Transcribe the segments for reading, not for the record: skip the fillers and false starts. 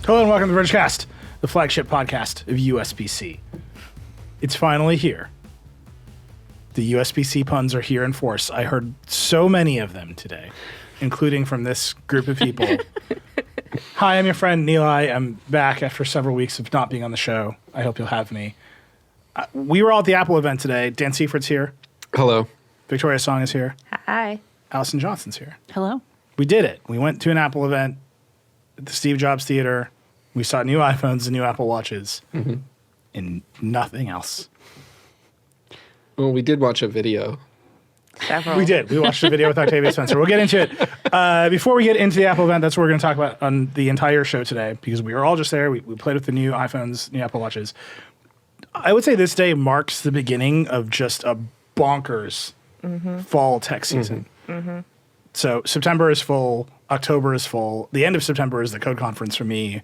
Hello and welcome to Vergecast, the flagship podcast of USBC. It's finally here. The USBC puns are here in force. I heard so many of them today, including from this group of people. Hi, I'm your friend Nilay. I'm back after several weeks of not being on the show. I hope you'll have me. We were all at the Apple event today. Dan Seifert's here. Hello. Victoria Song is here. Hi. Allison Johnson's here. Hello. We did it. We went to an Apple event at the Steve Jobs Theater. We saw new iPhones and new Apple Watches and nothing else. Well, we did watch a video. Several. We did. We watched a video with Octavia Spencer. We'll get into it. Before we get into the Apple event, that's what we're going to talk about on the entire show today because we were all just there. We played with the new iPhones, new Apple Watches. I would say this day marks the beginning of just a bonkers fall tech season. So September is full. October is full. The end of September is the code conference for me.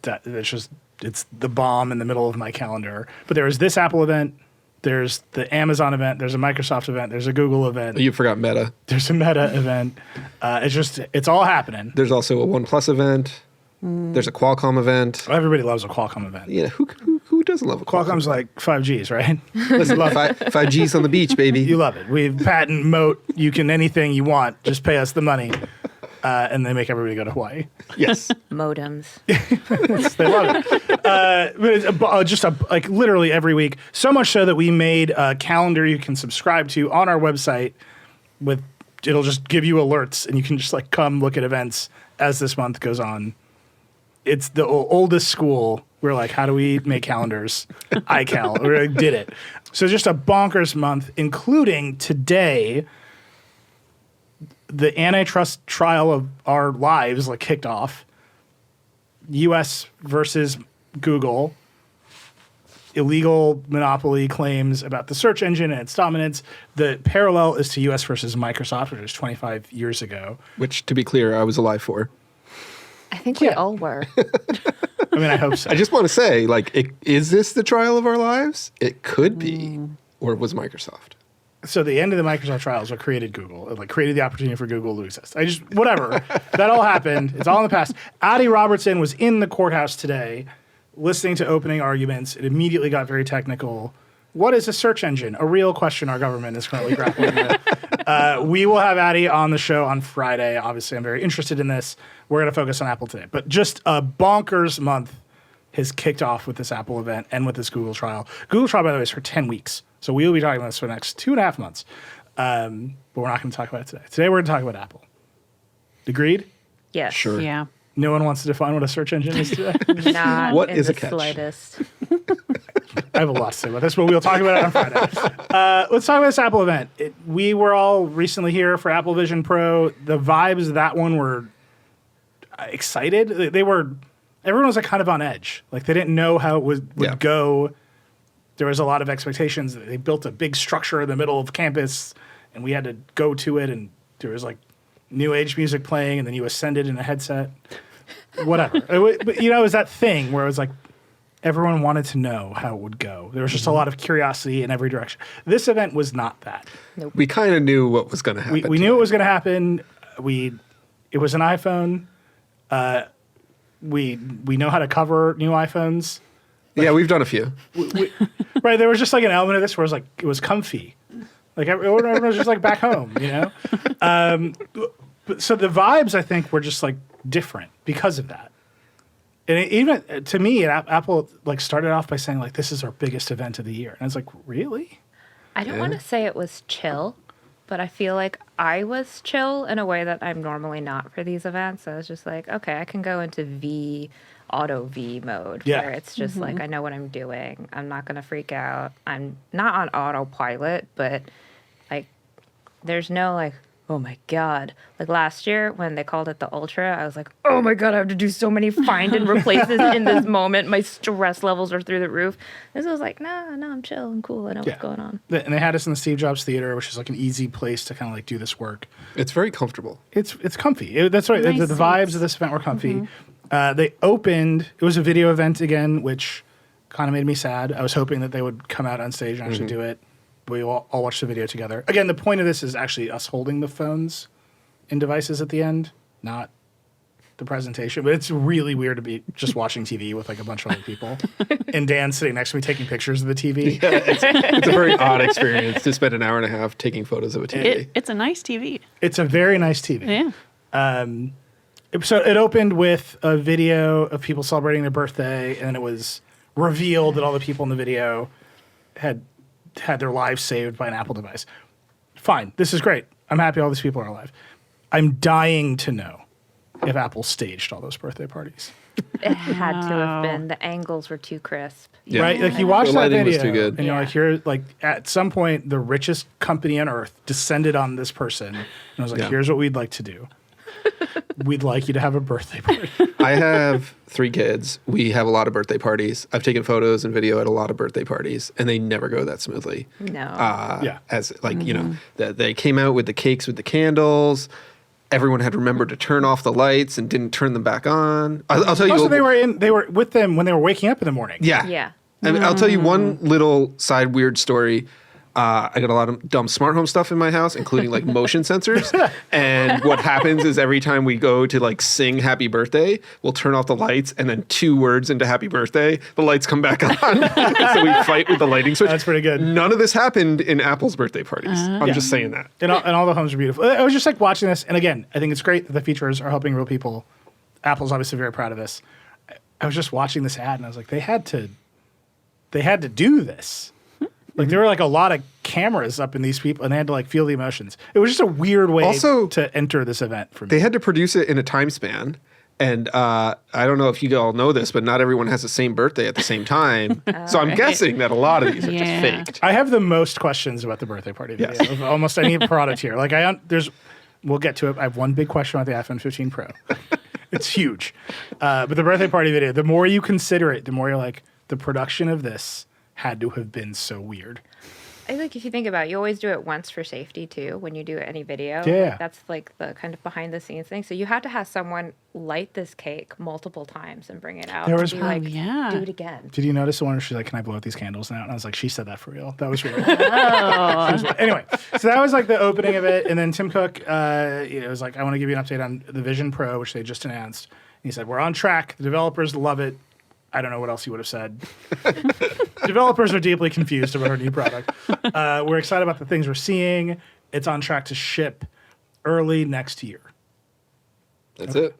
It's the bomb in the middle of my calendar. But there is this Apple event. There's the Amazon event. There's a Microsoft event. There's a Google event. You forgot Meta. There's a Meta event. It's all happening. There's also a OnePlus event. There's a Qualcomm event. Everybody loves a Qualcomm event. Yeah, who doesn't love a Qualcomm? Qualcomm's like 5Gs, right? Listen, 5Gs on the beach, baby. You love it. We patent, moat, you can anything you want. Just pay us the money. And they make everybody go to Hawaii. Yes. Modems. They love it. But it's like literally every week. So much so that we made a calendar you can subscribe to on our website. It'll just give you alerts, and you can just like come look at events as this month goes on. It's the oldest school. We're like, how do we make calendars? iCal. We did it. So just a bonkers month, including today. The antitrust trial of our lives kicked off. U.S. versus Google. Illegal monopoly claims about the search engine and its dominance. The parallel is to U.S. versus Microsoft, which was 25 years ago. Which, to be clear, I was alive for. I think we all were. I mean, I hope so. I just want to say, is this the trial of our lives? It could be. Or it was Microsoft. So the end of the Microsoft trial is what created Google. It created the opportunity for Google to exist. Whatever. That all happened. It's all in the past. Adi Robertson was in the courthouse today listening to opening arguments. It immediately got very technical. What is a search engine? A real question our government is currently grappling with. We will have Adi on the show on Friday. Obviously, I'm very interested in this. We're going to focus on Apple today. But just a bonkers month has kicked off with this Apple event and with this Google trial. Google trial, by the way, is for 10 weeks. So we will be talking about this for the next 2.5 months. But we're not going to talk about it today. Today we're going to talk about Apple. Agreed? Yes. Sure. Yeah. No one wants to define what a search engine is today? Not What in is the a catch? slightest. I have a lot to say about this, but we'll talk about it on Friday. Let's talk about this Apple event. We were all recently here for Apple Vision Pro. The vibes of that one were excited. Everyone was kind of on edge. They didn't know how it would go. There was a lot of expectations. They built a big structure in the middle of campus, and we had to go to it, and there was new age music playing, and then you ascended in a headset. Whatever. But it was that thing where it was everyone wanted to know how it would go. There was just a lot of curiosity in every direction. This event was not that. Nope. We kind of knew what was going to happen. We knew it was going to happen. It was an iPhone. We know how to cover new iPhones. Yeah, we've done a few. Right, there was just an element of this where it was comfy. Everyone was just back home, So the vibes, I think, were just different because of that. And even to me, Apple started off by saying this is our biggest event of the year, and I was really? I don't want to say it was chill, but I feel like I was chill in a way that I'm normally not for these events. I was just okay, I can go into auto V mode where it's just I know what I'm doing. I'm not going to freak out. I'm not on autopilot, but there's no oh my God. Last year when they called it the Ultra, I was oh my God, I have to do so many find and replaces in this moment. My stress levels are through the roof. This was no, I'm chill. I'm cool. I know what's going on. And they had us in the Steve Jobs Theater, which is an easy place to kind of do this work. It's very comfortable. It's comfy. That's right. Nice the vibes of this event were comfy. They opened, it was a video event again, which kind of made me sad. I was hoping that they would come out on stage and actually do it. We all watched the video together. Again, the point of this is actually us holding the phones and devices at the end, not the presentation, but it's really weird to be just watching TV with like a bunch of other people, and Dan sitting next to me taking pictures of the TV. Yeah, it's a very odd experience to spend an hour and a half taking photos of a TV. It's a nice TV. It's a very nice TV. Yeah. So it opened with a video of people celebrating their birthday, and then it was revealed that all the people in the video had their lives saved by an Apple device. Fine, this is great. I'm happy all these people are alive. I'm dying to know if Apple staged all those birthday parties. It had to have been. The angles were too crisp. Yeah. Right? Like you watch The that lighting video was too good. and you're like, here, like at some point, the richest company on earth descended on this person. And I was like, Yeah. here's what we'd like to do. We'd like you to have a birthday party. I have 3 kids. We have a lot of birthday parties. I've taken photos and video at a lot of birthday parties, and they never go that smoothly. No. Yeah. As like, you know, they came out with the cakes with the candles. Everyone had remembered to turn off the lights and didn't turn them back on. I'll tell you. Also, they were with them when they were waking up in the morning. Yeah. Yeah. I mean, I'll tell you one little side weird story. I got a lot of dumb smart home stuff in my house, including like motion sensors. And what happens is every time we go to like sing happy birthday, we'll turn off the lights, and then 2 words into happy birthday, the lights come back on. So we fight with the lighting switch. That's pretty good. None of this happened in Apple's birthday parties. I'm just saying that. And all the homes are beautiful. I was just like watching this, and again, I think it's great that the features are helping real people. Apple's obviously very proud of this. I was just watching this ad, and I was like, they had to do this. Like there were like a lot of cameras up in these people, and they had to like feel the emotions. It was just a weird way Also, to enter this event for me. They had to produce it in a time span. And I don't know if you all know this, but not everyone has the same birthday at the same time. So I'm guessing that a lot of these are just faked. I have the most questions about the birthday party video Yes. of almost any product here. Like we'll get to it. I have one big question about the iPhone 15 Pro. It's huge. But the birthday party video, the more you consider it, the more you're like, the production of this had to have been so weird. I think if you think about it, you always do it once for safety too when you do any video. Yeah. Like, that's like the kind of behind the scenes thing. So you had to have someone light this cake multiple times and bring it out. There to was- be Oh, like, yeah. do it again. Did you notice the one where she's like, can I blow out these candles now? And I was like, she said that for real. That was real. Anyway, so that was like the opening of it. And then Tim Cook was like, I want to give you an update on the Vision Pro, which they just announced. And he said, we're on track. The developers love it. I don't know what else he would have said. Developers are deeply confused about our new product. We're excited about the things we're seeing. It's on track to ship early next year. That's it.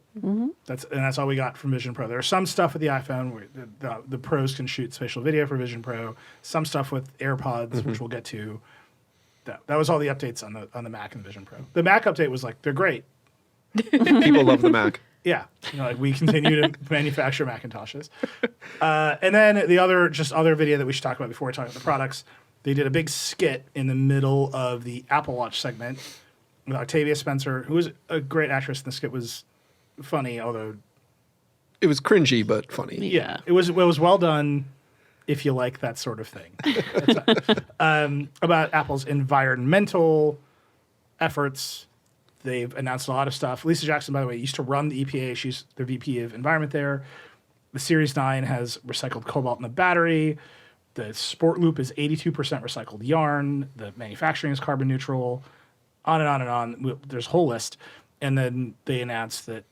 That's all we got from Vision Pro. There's some stuff with the iPhone where the pros can shoot spatial video for Vision Pro. Some stuff with AirPods, which we'll get to. That was all the updates on the Mac and the Vision Pro. The Mac update was like, they're great. People love the Mac. Yeah, like we continue to manufacture Macintoshes. And then the other video that we should talk about before we talk about the products, they did a big skit in the middle of the Apple Watch segment with Octavia Spencer, who was a great actress, and the skit was funny, although It was cringy, but funny. yeah, it was well done if you like that sort of thing. About Apple's environmental efforts. They've announced a lot of stuff. Lisa Jackson, by the way, used to run the EPA. She's the VP of Environment there. The Series 9 has recycled cobalt in the battery. The Sport Loop is 82% recycled yarn. The manufacturing is carbon neutral. On and on and on. There's a whole list. And then they announced that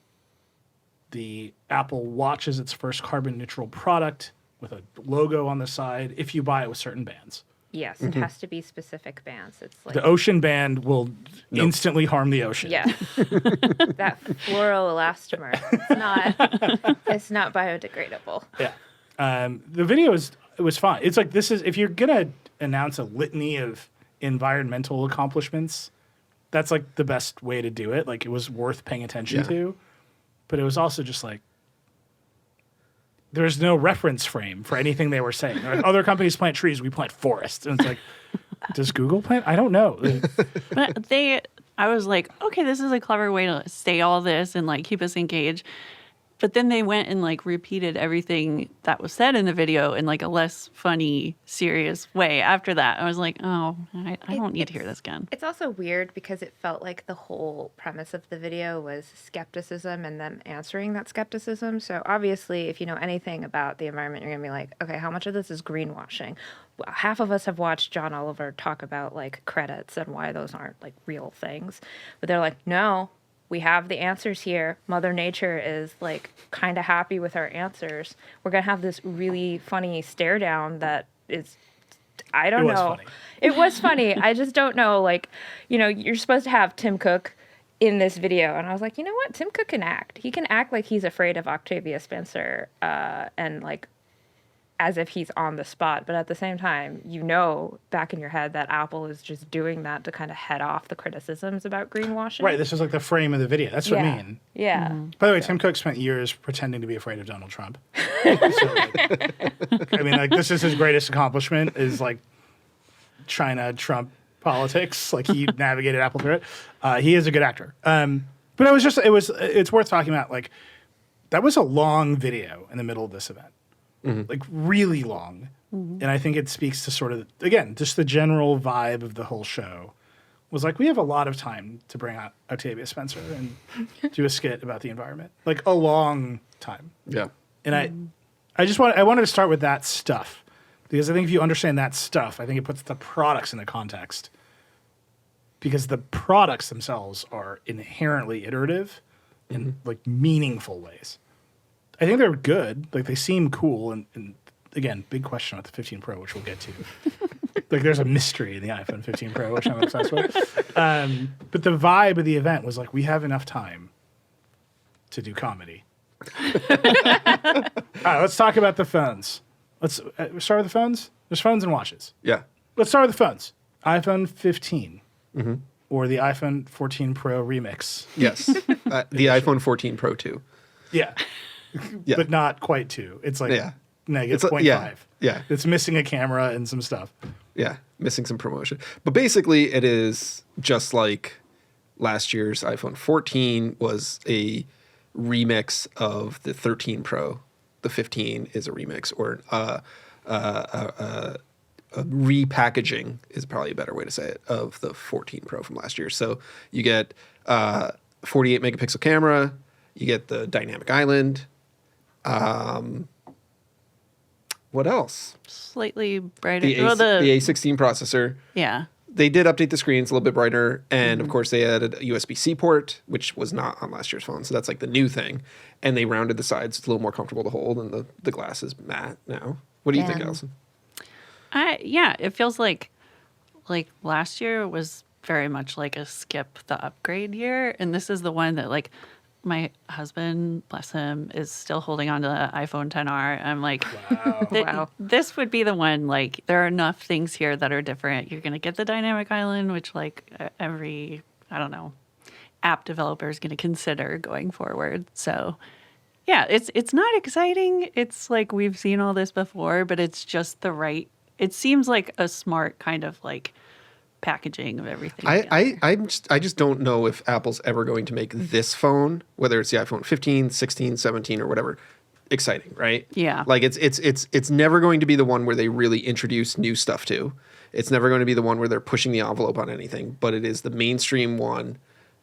the Apple Watch is its first carbon neutral product with a logo on the side if you buy it with certain bands. Yes, it has to be specific bands. It's like The ocean band will instantly harm the ocean. yeah, that fluoroelastomer. It's not biodegradable. Yeah. The video was fine. It's like if you're gonna announce a litany of environmental accomplishments, that's like the best way to do it. Like it was worth paying attention to, but it was also just like there's no reference frame for anything they were saying. Like, other companies plant trees, we plant forests, and it's like, does Google plant? I don't know. But I was like, okay, this is a clever way to say all this and like keep us engaged. But then they went and like repeated everything that was said in the video in like a less funny, serious way after that. I was like, oh, I don't need to hear this again. It's also weird because it felt like the whole premise of the video was skepticism and them answering that skepticism. So obviously, if you know anything about the environment, you're going to be like, okay, how much of this is greenwashing? Well, half of us have watched John Oliver talk about like credits and why those aren't like real things. But they're like, no, we have the answers here. Mother Nature is like kind of happy with our answers. We're going to have this really funny stare down that is, I don't know. Funny. It was funny. I just don't know. Like, you're supposed to have Tim Cook in this video. And I was like, you know what? Tim Cook can act. He can act like he's afraid of Octavia Spencer and like as if he's on the spot. But at the same time, back in your head that Apple is just doing that to kind of head off the criticisms about greenwashing. Right. This is like the frame of the video. That's what I mean. Yeah. By the way, Tim Cook spent years pretending to be afraid of Donald Trump. So, I mean, like, this is his greatest accomplishment is like China-Trump politics. Like, he navigated Apple through it. He is a good actor. But it's worth talking about, like, that was a long video in the middle of this event. Like, really long. And I think it speaks to sort of, again, just the general vibe of the whole show was like, we have a lot of time to bring out Octavia Spencer and do a skit about the environment. Like, a long time. Yeah. And I wanted to start with that stuff because I think if you understand that stuff, I think it puts the products into context because the products themselves are inherently iterative in like meaningful ways. I think they're good. Like, they seem cool. And again, big question about the 15 Pro, which we'll get to. Like, there's a mystery in the iPhone 15 Pro, which I'm obsessed with. But the vibe of the event was like, we have enough time to do comedy. All right, let's talk about the phones. Let's start with the phones. There's phones and watches. Yeah. Let's start with the phones. iPhone 15 or the iPhone 14 Pro remix. Yes. The iPhone 14 Pro 2. Yeah. Yeah. But not quite 2. It's like negative It's 0.5. yeah. It's missing a camera and some stuff. Yeah. Missing some promotion. But basically, it is just like last year's iPhone 14 was a remix of the 13 Pro. The 15 is a remix, or a repackaging is probably a better way to say it, of the 14 Pro from last year. So you get 48 megapixel camera, you get the dynamic island. What else? Slightly brighter. The A16 processor. Yeah. They did update the screens a little bit brighter, and of course they added a USB-C port, which was not on last year's phone, so that's like the new thing. And they rounded the sides; it's a little more comfortable to hold, and the glass is matte now. What do you think, Allison? Yeah, it feels like last year was very much like a skip the upgrade year, and this is the one that like my husband, bless him, is still holding on to the iPhone XR. I'm like, Wow. This would be the one. Like, there are enough things here that are different. You're gonna get the dynamic island, which like every app developer is gonna consider going forward. So yeah, it's not exciting. It's like we've seen all this before, but it's just the right. It seems like a smart kind of like packaging of everything. I just don't know if Apple's ever going to make this phone, whether it's the iPhone 15, 16, 17, or whatever, exciting, right? Yeah. Like it's never going to be the one where they really introduce new stuff to. It's never going to be the one where they're pushing the envelope on anything, but it is the mainstream one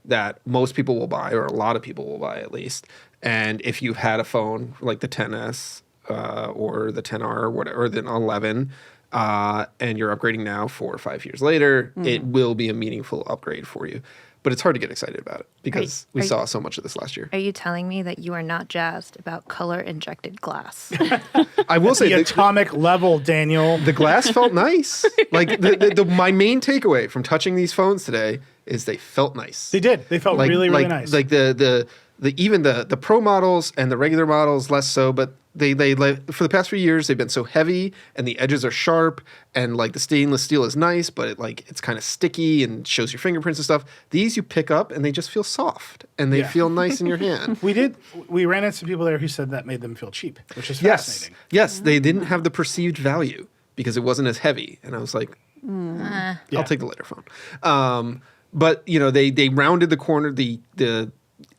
that most people will buy, or a lot of people will buy at least. And if you've had a phone like the 10s or the 10R or whatever, or the 11, and you're upgrading now 4 or 5 years later, it will be a meaningful upgrade for you. But it's hard to get excited about it because we saw so much of this last year. Are you telling me that you are not jazzed about color injected glass? I will say The atomic level, Daniel. the glass felt nice. Like my main takeaway from touching these phones today is they felt nice. They did. They felt really nice. Like the even the Pro models and the regular models less so, but they for the past few years they've been so heavy and the edges are sharp and like the stainless steel is nice, but it's kind of sticky and shows your fingerprints and stuff. These you pick up and they just feel soft and they feel nice in your hand. We ran into people there who said that made them feel cheap, which is fascinating. Yes, they didn't have the perceived value because it wasn't as heavy, and I was like, I'll take the lighter phone. But they rounded the corner, the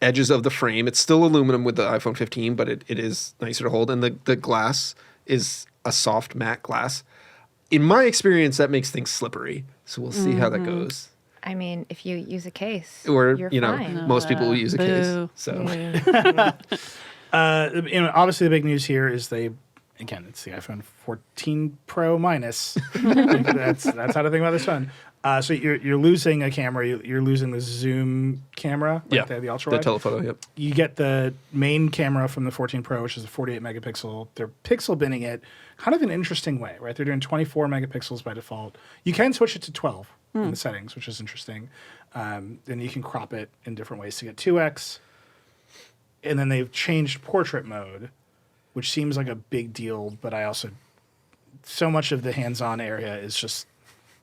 edges of the frame. It's still aluminum with the iPhone 15, but it is nicer to hold. And the glass is a soft matte glass. In my experience, that makes things slippery. So we'll see how that goes. I mean, if you use a case, Or, you're fine. most people will use a case. Boo. So Obviously, the big news here is it's the iPhone 14 Pro minus. That's how to think about this phone. So you're losing a camera. You're losing the zoom camera. Right there, the ultra the wide. telephoto. Yep. You get the main camera from the 14 Pro, which is a 48 megapixel. They're pixel binning it kind of an interesting way, right? They're doing 24 megapixels by default. You can switch it to 12 in the settings, which is interesting. Then you can crop it in different ways to get 2x. And then they've changed portrait mode, which seems like a big deal, but so much of the hands-on area is just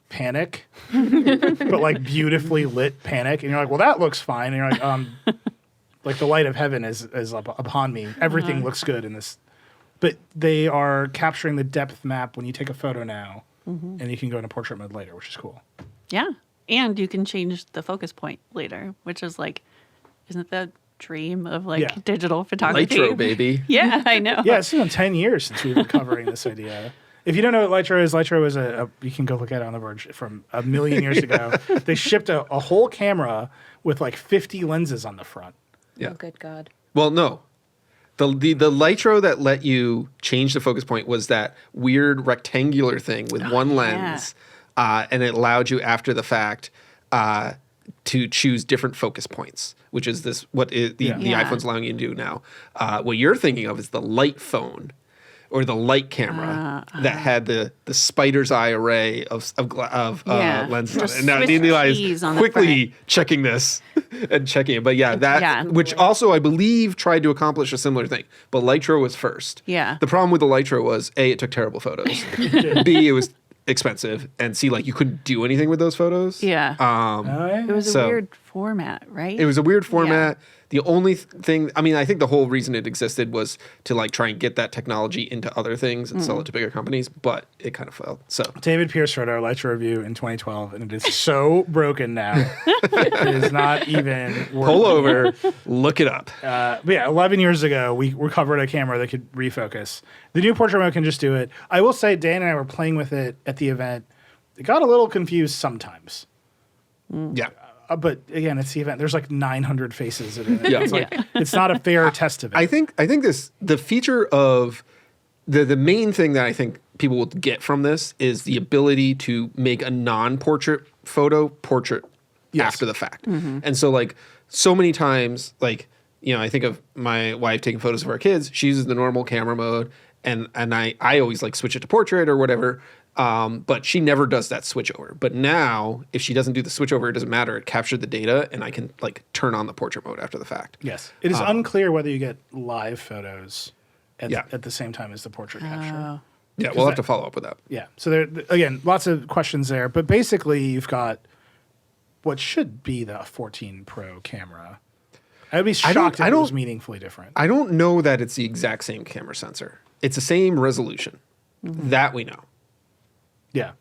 panic, but like beautifully lit panic. And you're like, well, that looks fine. And you're like, like the light of heaven is upon me. Everything looks good in this. But they are capturing the depth map when you take a photo now, and you can go into portrait mode later, which is cool. Yeah. And you can change the focus point later, which is like, isn't that dream of like digital photography? Lytro, baby. Yeah, I know. Yeah, it's been 10 years since we've been covering this idea. If you don't know what Lytro is you can go look at it on the Verge from a million years ago. They shipped a whole camera with like 50 lenses on the front. Yeah. Oh, good God. Well, no. The Lytro that let you change the focus point was that weird rectangular thing with one lens, and it allowed you after the fact to choose different focus points, which is the iPhone's allowing you to do now. What you're thinking of is the light phone or the light camera that had the spider's eye array of lenses on it. And now Nilay is quickly checking this and checking it. But which also I believe tried to accomplish a similar thing. But Lytro was first. Yeah. The problem with the Lytro was A, it took terrible photos. B, it was expensive, and C, like you couldn't do anything with those photos. Yeah. It was a weird format, right? It was a weird format. The only thing, I mean, I think the whole reason it existed was to like try and get that technology into other things and sell it to bigger companies, but it kind of failed. So David Pierce wrote our Lytro review in 2012, and it is so broken now. It is not even working. Pull over, look it up. But yeah, 11 years ago, we recovered a camera that could refocus. The new portrait mode can just do it. I will say, Dan and I were playing with it at the event. It got a little confused sometimes. Yeah. But again, it's the event. There's like 900 faces in it. It's like it's not a fair test of it. I think the feature of the main thing that I think people will get from this is the ability to make a non-portrait photo portrait after the fact. And so like so many times, like, you know, I think of my wife taking photos of our kids. She uses the normal camera mode, and I always like switch it to portrait or whatever. But she never does that switch over. But now, if she doesn't do the switch over, it doesn't matter. It captured the data, and I can like turn on the portrait mode after the fact. Yes, it is unclear whether you get live photos at the same time as the portrait capture. Yeah, we'll have to follow up with that. Yeah. So there again, lots of questions there, but basically you've got what should be the 14 Pro camera. I'd be shocked if it was meaningfully different. I don't know that it's the exact same camera sensor. It's the same resolution. That we know. Yeah.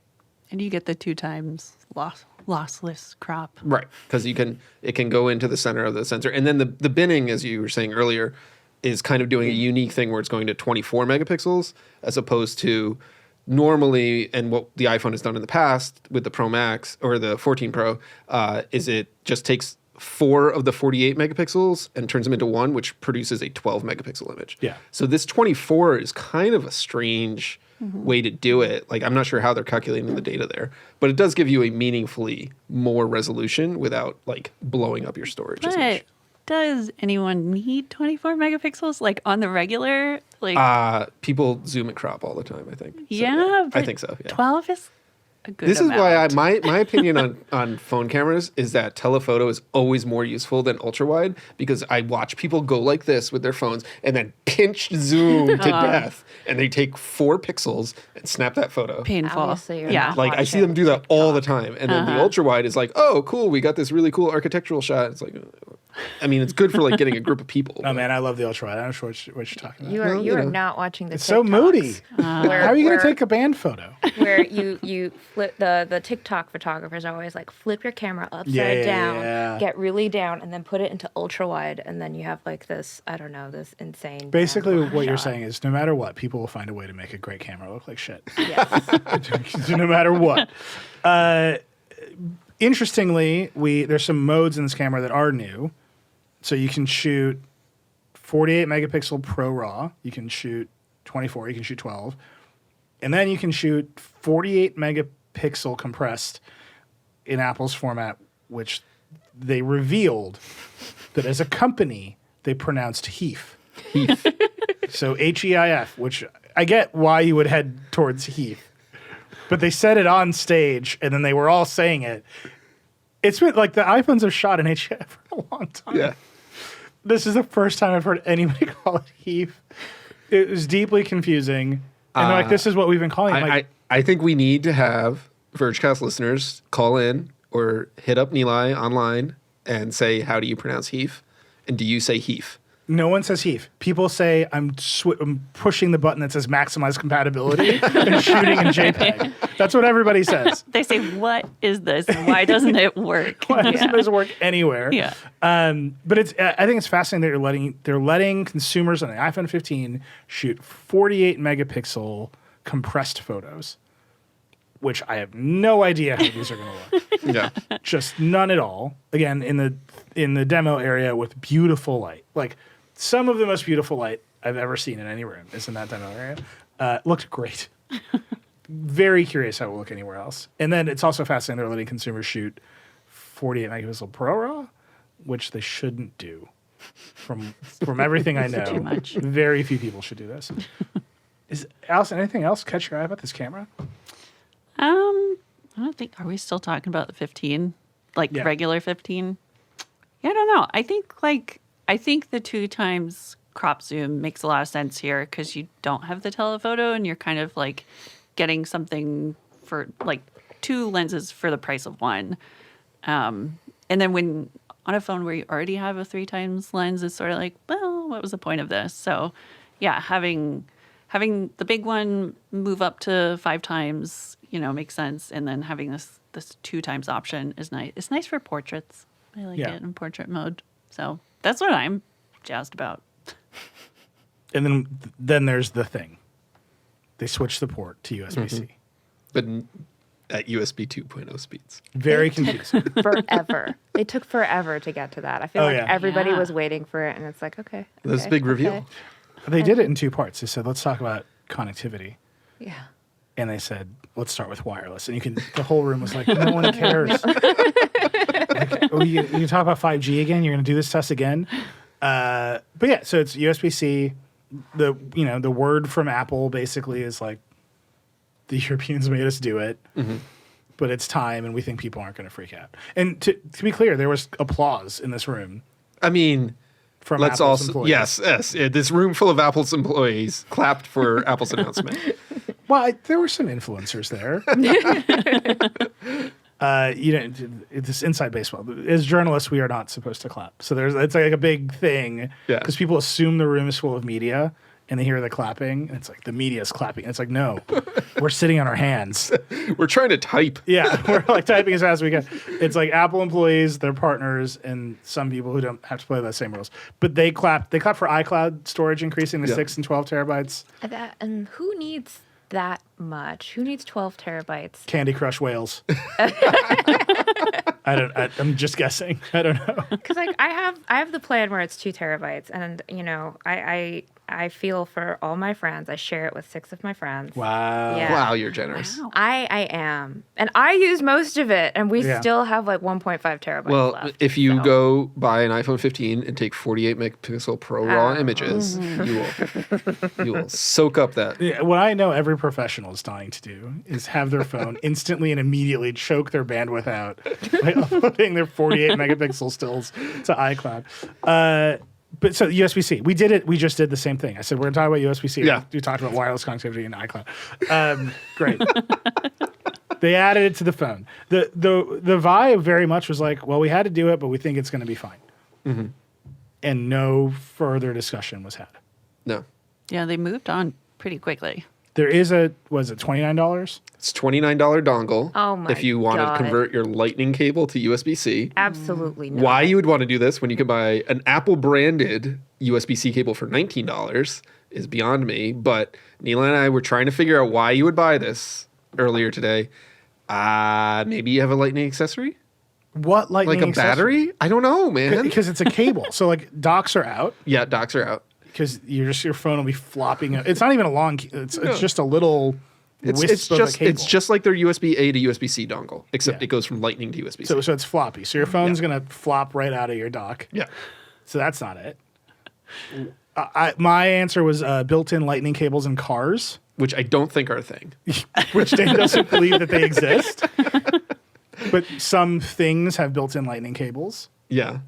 And you get the 2 times lossless crop. Right, because it can go into the center of the sensor. And then the binning, as you were saying earlier, is kind of doing a unique thing where it's going to 24 megapixels as opposed to normally, and what the iPhone has done in the past with the Pro Max or the 14 Pro, is it just takes 4 of the 48 megapixels and turns them into 1, which produces a 12 megapixel image. Yeah. So this 24 is kind of a strange way to do it. Like, I'm not sure how they're calculating the data there, but it does give you a meaningfully more resolution without like blowing up your storage as much. Does anyone need 24 megapixels like on the regular? Like people zoom and crop all the time, I think. So, yeah, I think so. Yeah. 12 is a good This amount. is why my opinion on phone cameras is that telephoto is always more useful than ultra wide, because I watch people go like this with their phones and then pinch zoom to death, and they take 4 pixels and snap that photo. Painful. Obviously, you're Yeah. not Like I see them do that all the time, and then the ultra wide is like, oh, cool, we got this really cool architectural shot. It's like, I mean, it's good for like getting a group of people. Oh man, I love the ultra wide. I don't know what you're talking about. You are not watching the It's so moody. How are you going to take a band photo? Where you flip the TikTok photographers are always like flip your camera upside down, get really down, and then put it into ultra wide, and then you have like this, I don't know, this insane. Basically, band what you're shot. saying is no matter what, people will find a way to make a great camera look like shit. Yes. No matter what. Interestingly, there's some modes in this camera that are new. So you can shoot 48 megapixel Pro RAW. You can shoot 24. You can shoot 12. And then you can shoot 48 megapixel compressed. in Apple's format, which they revealed that as a company, they pronounced Heath. Heath. So Heif, which I get why you would head towards Heath. But they said it on stage, and then they were all saying it. It's been like the iPhones have shot in HEI for a long time. Yeah. This is the first time I've heard anybody call it Heath. It was deeply confusing. And they're like, this is what we've been calling it. I think we need to have Vergecast listeners call in or hit up Nilay online and say, how do you pronounce Heath? And do you say Heath? No one says Heath. People say I'm pushing the button that says maximize compatibility and shooting in JPEG. That's what everybody says. They say, "What is this? And why doesn't it work?" Why doesn't this work anywhere? Yeah. But it's. I think it's fascinating that they're letting consumers on the iPhone 15 shoot 48 megapixel compressed photos, which I have no idea how these are going to look. Yeah. Just none at all. Again, in the demo area with beautiful light, like some of the most beautiful light I've ever seen in any room is in that demo area. Looked great. Very curious how it will look anywhere else. And then it's also fascinating they're letting consumers shoot 48 megapixel ProRAW, which they shouldn't do. From everything I know, Too much. very few people should do this. Is Allison, anything else catch your eye about this camera? I don't think. Are we still talking about the 15? Like Yeah. regular 15? Yeah, I don't know. I think the 2 times crop zoom makes a lot of sense here because you don't have the telephoto and you're kind of like getting something for like 2 lenses for the price of 1. And then when on a phone where you already have a 3 times lens, it's sort of like, well, what was the point of this? So yeah, having the big one move up to 5 times, makes sense. And then having this 2 times option is nice. It's nice for portraits. I like it in portrait mode. So that's what I'm jazzed about. And then there's the thing. They switched the port to USB-C. But at USB 2.0 speeds. Very confusing. Forever. They took forever to get to that. I feel Oh, like yeah. everybody Yeah. was waiting for it, and it's like, okay. This is a big reveal. They did it in 2 parts. They said, let's talk about connectivity. Yeah. And they said, let's start with wireless. And the whole room was like, no one cares. Like, oh, you can talk about 5G again? You're going to do this test again? But yeah, so it's USB-C. The word from Apple basically is like, the Europeans made us do it, but it's time, and we think people aren't going to freak out. And to be clear, there was applause in this room I mean, from let's Apple's also employees. yes. This room full of Apple's employees clapped for Apple's announcement. Well, there were some influencers there. It's inside baseball. As journalists, we are not supposed to clap. So it's like a big thing Yeah. because people assume the room is full of media and they hear the clapping and it's like the media is clapping. And it's like, no, we're sitting on our hands. We're trying to type. Yeah, we're like typing as fast as we can. It's like Apple employees, their partners, and some people who don't have to play by the same rules. But they clap. They clap for iCloud storage increasing to 6 and 12 terabytes. And who needs that much? Who needs 12 terabytes? Candy Crush whales. I'm just guessing. I don't know. Because like I have the plan where it's 2 terabytes, and I feel for all my friends. I share it with 6 of my friends. Wow. Yeah. Wow, you're generous. Wow. I am, and I use most of it, and we Yeah. will have like 1.5 terabytes Well, left. if you so. go buy an iPhone 15 and take 48 megapixel Pro RAW images, you will soak up that. Yeah, what I know every professional is dying to do is have their phone instantly and immediately choke their bandwidth out by uploading their 48 megapixel stills to iCloud. But so USB-C, we did it. We just did the same thing. I said, we're going to talk about USB-C. Yeah. We talked about wireless connectivity in iCloud. Great. They added it to the phone. The vibe very much was like, well, we had to do it, but we think it's going to be fine. Mm-hmm. And no further discussion was had. No. Yeah, they moved on pretty quickly. There is was it $29? It's $29 dongle. Oh my if you want God. to convert your lightning cable to USB-C. Absolutely not. Why you would want to do this when you can buy an Apple branded USB-C cable for $19 is beyond me. But Nilay and I were trying to figure out why you would buy this earlier today. Maybe you have a lightning accessory? What lightning Like a accessory? battery? I don't know, man. Because it's a cable. So like docks are out Yeah, docks are out. because your phone will be flopping. It's not even a long. It's just a little wisp of a cable. It's just like their USB-A to USB-C dongle, except it goes from Lightning to USB-C. So it's floppy. So your phone's going to flop right out of your dock. Yeah. So that's not it. My answer was built-in lightning cables in cars. Which I don't think are a thing. Which Dane doesn't believe that they exist. But some things have built-in lightning cables. Yeah.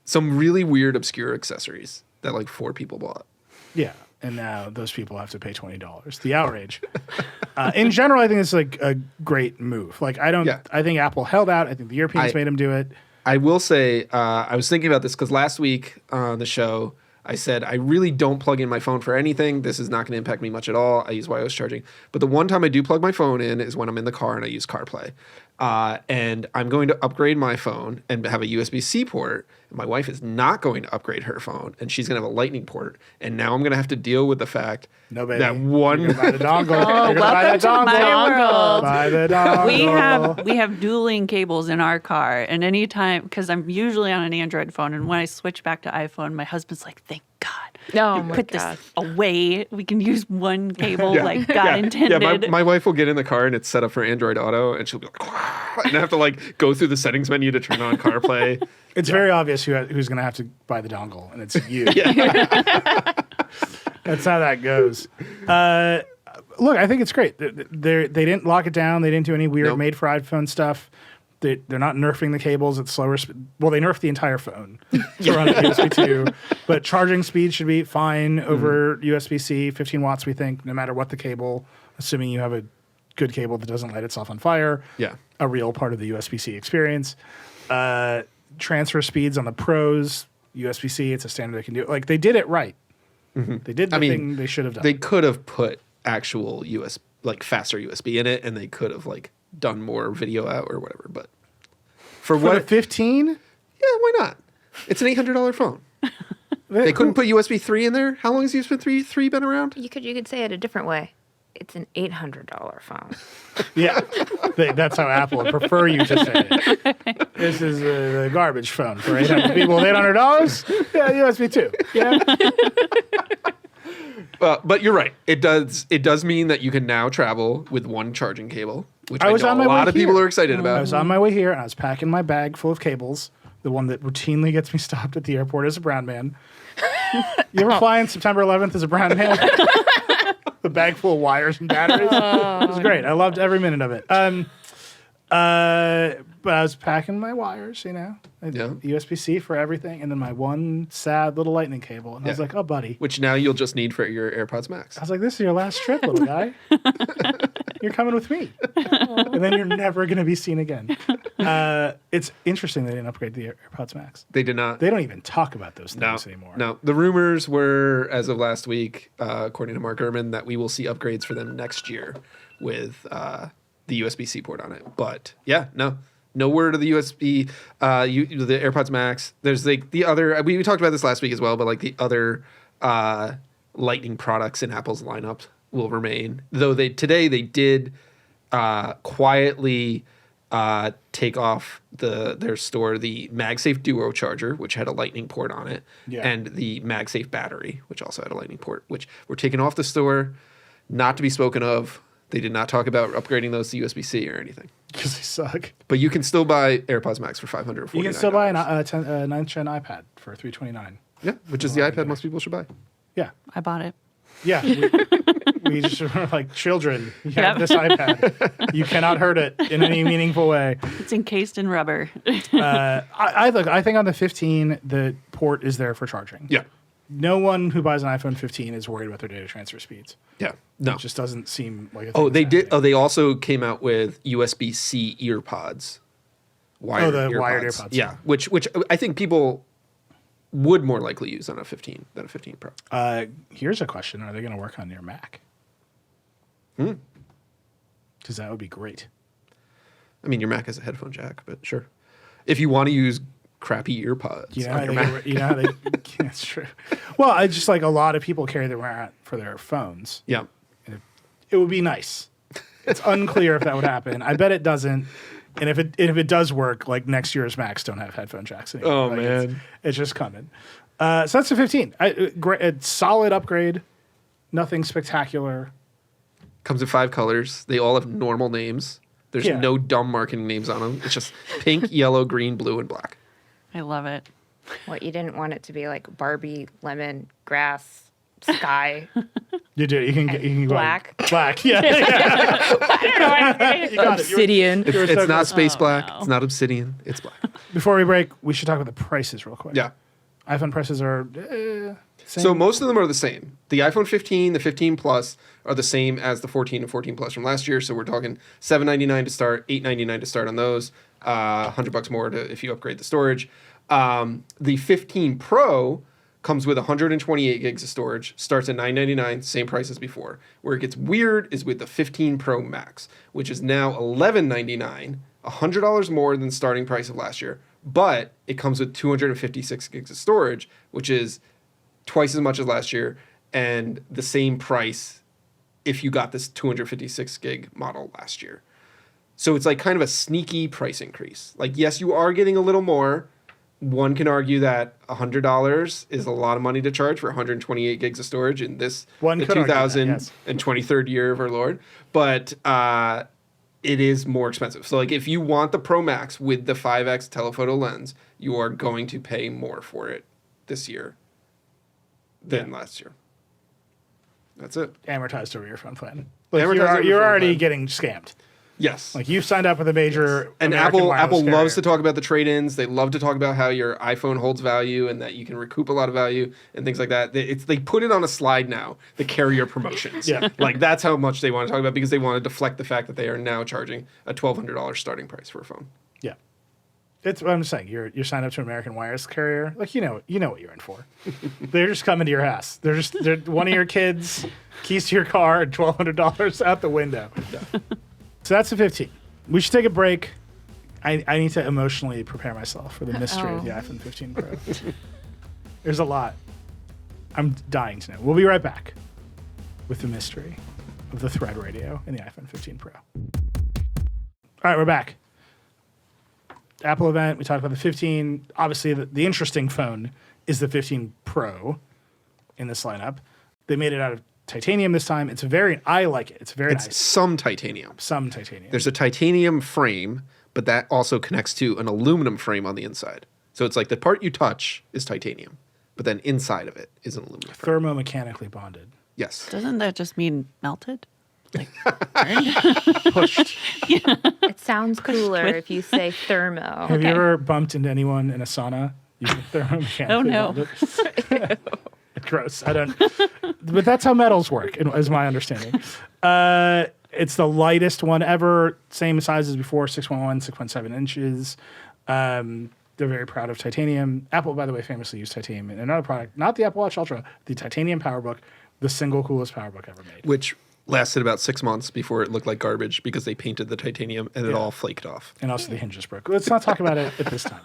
Some really weird, obscure accessories that like 4 people bought. Yeah. And now those people have to pay $20. The outrage. In general, I think it's like a great move. Like I think Apple held out. I think the Europeans made them do it. I will say, I was thinking about this because last week on the show, I said, I really don't plug in my phone for anything. This is not going to impact me much at all. I use wireless charging. But the one time I do plug my phone in is when I'm in the car and I use CarPlay. And I'm going to upgrade my phone and have a USB-C port. My wife is not going to upgrade her phone, and she's going to have a Lightning port. And now I'm going to have to deal with the fact that one... You're gonna buy the dongle. Oh, You're gonna buy welcome that dongle. to my world. Buy the dongle. We have dueling cables in our car, and anytime, because I'm usually on an Android phone, and when I switch back to iPhone, my husband's like, "Thank God, Oh you my put God. this away. We can use one cable like God Yeah, intended." my wife will get in the car and it's set up for Android Auto, and she'll be like, and I have to like go through the settings menu to turn on CarPlay. It's very obvious who's going to have to buy the dongle, and it's you. That's how that goes. Look, I think it's great. They didn't lock it down. They didn't do any weird made for iPhone stuff. They're not nerfing the cables at slower speed. Well, they nerfed the entire phone to run at USB 2. But charging speed should be fine over USB-C, 15 watts, we think, no matter what the cable, assuming you have a good cable that doesn't light itself on fire. Yeah. A real part of the USB-C experience. Transfer speeds on the Pros, USB-C, it's a standard they can do. Like, they did it right. They did the thing they should have done. They could have put actual faster USB in it, and they could have like done more video out or whatever. But for what 15? Yeah, why not? It's an $800 phone. They couldn't put USB 3 in there. How long has USB 3 been around? You could say it a different way. It's an $800 phone. Yeah, that's how Apple would prefer you to say it. This is the garbage phone for 800 people with $800. Yeah, USB 2. Yeah. But you're right. It does mean that you can now travel with one charging cable, which I was know on my a lot way of people here. are excited about. I was on my way here, and I was packing my bag full of cables. The one that routinely gets me stopped at the airport as a brown man. You ever fly on September 11th as a brown man? The bag full of wires and batteries. It was great. I loved every minute of it. But I was packing my wires, USB-C for everything, and then my one sad little lightning cable. And I was like, oh, buddy. Which now you'll just need for your AirPods Max. I was like, this is your last trip, little guy. You're coming with me. And then you're never going to be seen again. It's interesting they didn't upgrade the AirPods Max. They did not. They don't even talk about those things anymore. No, the rumors were, as of last week, according to Mark Gurman, that we will see upgrades for them next year with the USB-C port on it. But yeah, no word of the USB, the AirPods Max. There's like the other, we talked about this last week as well, but like the other Lightning products in Apple's lineup will remain. Though today they did quietly take off their store the MagSafe Duo charger, which had a Lightning port on it, and the MagSafe battery, which also had a Lightning port, which were taken off the store, not to be spoken of. They did not talk about upgrading those to USB-C or anything. Because they suck. But you can still buy AirPods Max for $549. You can still buy a 9th gen iPad for $329. Yeah, which is the iPad most people should buy. Yeah. I bought it. Yeah. We just were like, children, you have this iPad. You cannot hurt it in any meaningful way. It's encased in rubber. I think on the 15, the port is there for charging. Yeah. No one who buys an iPhone 15 is worried about their data transfer speeds. Yeah. No. It just doesn't seem like a thing Oh, they that's did. happening. Oh, they also came out with USB-C earpods. Wired wired earpods. Yeah, which I think people would more likely use on a 15 than a 15 Pro. Here's a question. Are they going to work on your Mac? Because that would be great. I mean, your Mac has a headphone jack, but sure. If you want to use crappy earpods on your Mac. That's true. Well, I just like a lot of people carry them around for their phones. Yeah. It would be nice. It's unclear if that would happen. I bet it doesn't. And if it does work, like next year's Macs don't have headphone jacks anymore. Oh, like man. It's just coming. So that's the 15. Great, a solid upgrade. Nothing spectacular. Comes in 5 colors. They all have normal names. There's no dumb marketing names on them. It's just pink, yellow, green, blue, and black. I love it. What, you didn't want it to be like Barbie, lemon, grass, sky, You do. You can go black. Black. Yeah. I don't know. You got it. Obsidian. It's not space black. no. It's not obsidian. It's black. Before we break, we should talk about the prices real quick. Yeah. iPhone prices are same. So most of them are the same. The iPhone 15, the 15 Plus are the same as the 14 and 14 Plus from last year. So we're talking $799 to start, $899 to start on those, $100 more if you upgrade the storage. The 15 Pro comes with 128 gigs of storage, starts at $999, same price as before. Where it gets weird is with the 15 Pro Max, which is now $1199, $100 more than the starting price of last year. But it comes with 256 gigs of storage, which is twice as much as last year, and the same price if you got this 256 gig model last year. So it's like kind of a sneaky price increase. Like, yes, you are getting a little more. One can argue that $100 is a lot of money to charge for 128 gigs of storage in this, One the could argue that, yes. 2023rd year of our Lord. But it is more expensive. So like if you want the Pro Max with the 5X telephoto lens, you are going to pay more for it this year than last year. That's it. Amortized over your phone plan. Like Amortized over you're your phone already plan. getting scammed. Yes. Like you've signed up with a major And American Apple wireless carrier. loves to talk about the trade-ins. They love to talk about how your iPhone holds value and that you can recoup a lot of value and things like that. They put it on a slide now, the carrier promotions. Yeah. Like that's how much they want to talk about because they want to deflect the fact that they are now charging a $1,200 starting price for a phone. Yeah. It's what I'm just saying. You're signed up to an American wireless carrier. Like you know what you're in for. They're just coming to your house. They're one of your kids, keys to your car, and $1,200 out the window. So that's the 15. We should take a break. I need to emotionally prepare myself for the mystery of the iPhone 15 Pro. There's a lot. I'm dying to know. We'll be right back with the mystery of the Thread radio in the iPhone 15 Pro. All right, we're back. Apple event. We talked about the 15. Obviously, the interesting phone is the 15 Pro in this lineup. They made it out of titanium this time. I like it. It's very It's nice. some titanium. Some titanium. There's a titanium frame, but that also connects to an aluminum frame on the inside. So it's like the part you touch is titanium, but then inside of it is an aluminum frame. Thermomechanically bonded. Yes. Doesn't that just mean melted? Pushed. It sounds cooler if you say thermo. Have you ever bumped into anyone in a sauna? Thermomechanically Oh, no. bonded? Gross. I don't. But that's how metals work, is my understanding. It's the lightest one ever. Same size as before, 6.1, 6.7 inches. They're very proud of titanium. Apple, by the way, famously used titanium in another product, not the Apple Watch Ultra, the titanium PowerBook, the single coolest PowerBook ever made. Which lasted about 6 months before it looked like garbage because they painted the titanium and it all flaked off. And also the hinges broke. Let's not talk about it at this time.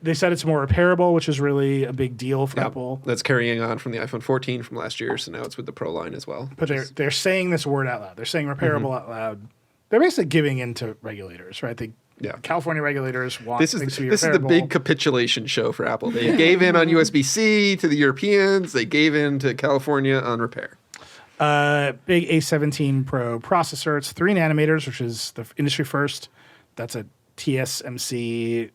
They said it's more repairable, which is really a big deal for Apple. That's carrying on from the iPhone 14 from last year, so now it's with the Pro line as well. But they're saying this word out loud. They're saying repairable out loud. They're basically giving in to regulators, right? California regulators want This is things to be the repairable. big capitulation show for Apple. They gave in on USB-C to the Europeans. They gave in to California on repair. Big A17 Pro processor. It's 3 nanometers, which is the industry first. That's a TSMC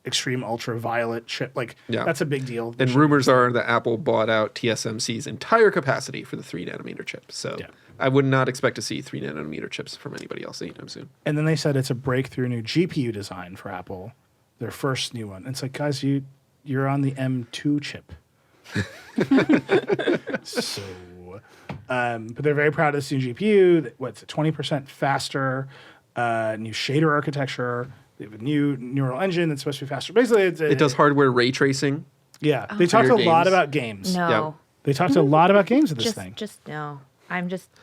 extreme ultraviolet chip. That's a big deal. And rumors are that Apple bought out TSMC's entire capacity for the 3 nanometer chip. So I would not expect to see 3 nanometer chips from anybody else anytime soon. And then they said it's a breakthrough new GPU design for Apple, their first new one. And it's like, guys, you're on the M2 chip. But they're very proud of this new GPU. What's it, 20% faster, new shader architecture. They have a new neural engine that's supposed to be faster. Basically, it does hardware ray tracing. Yeah. They talked a lot about games. No. Yeah. They talked a lot about games in this thing. Just no.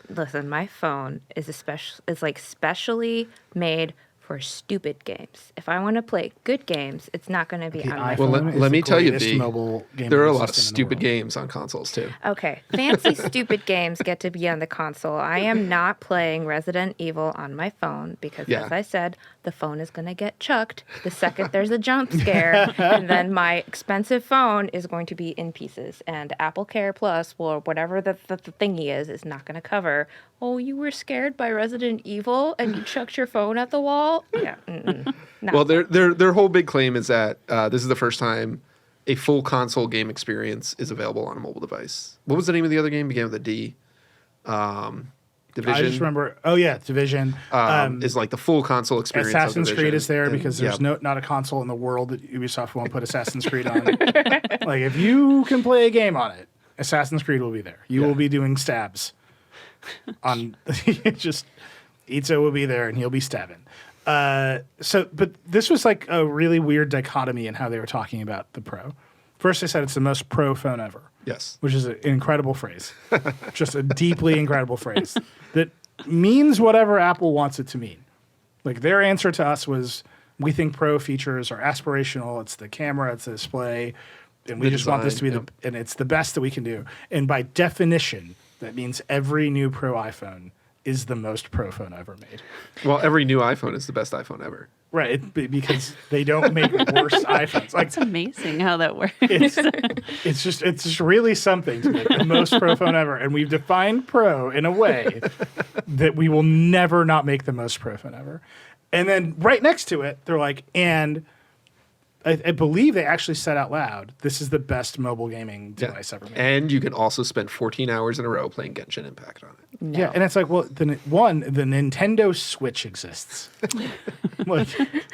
Listen, my phone is specially made for stupid games. If I want to play good games, it's not going to be on my Well, phone. let me tell you, greatest B, mobile game there are a lot of system in the stupid world. games on consoles too. Okay, fancy stupid games get to be on the console. I am not playing Resident Evil on my phone because, as I said, the phone is going to get chucked the second there's a jump scare, and then my expensive phone is going to be in pieces. And Apple Care Plus, or whatever the thingy is not going to cover oh, you were scared by Resident Evil and you chucked your phone at the wall? Yeah. No. Well, their whole big claim is that this is the first time a full console game experience is available on a mobile device. What was the name of the other game? Began with a D. Division. I just remember. Oh yeah, Division is like the full console experience. Assassin's of Creed Division. is there because there's not a console in the world that Ubisoft won't put Assassin's Creed on. Like if you can play a game on it, Assassin's Creed will be there. You will be doing stabs. On just Itzo will be there and he'll be stabbing. But this was like a really weird dichotomy in how they were talking about the Pro. First, they said it's the most pro phone ever. Yes. Which is an incredible phrase. Just a deeply incredible phrase that means whatever Apple wants it to mean. Like their answer to us was, we think Pro features are aspirational. It's the camera, it's the display, and we just want this to be and it's the best that we can do. And by definition, that means every new Pro iPhone is the most pro phone ever made. Well, every new iPhone is the best iPhone ever. Right, because they don't make worse iPhones. Like It's amazing how that works. it's just really something to make the most pro phone ever, and we've defined pro in a way that we will never not make the most pro phone ever. And then right next to it, they're like, and I believe they actually said out loud, this is the best mobile gaming device ever made. And you can also spend 14 hours in a row playing Genshin Impact on it. No. Yeah, and it's like, well, the Nintendo Switch exists. Like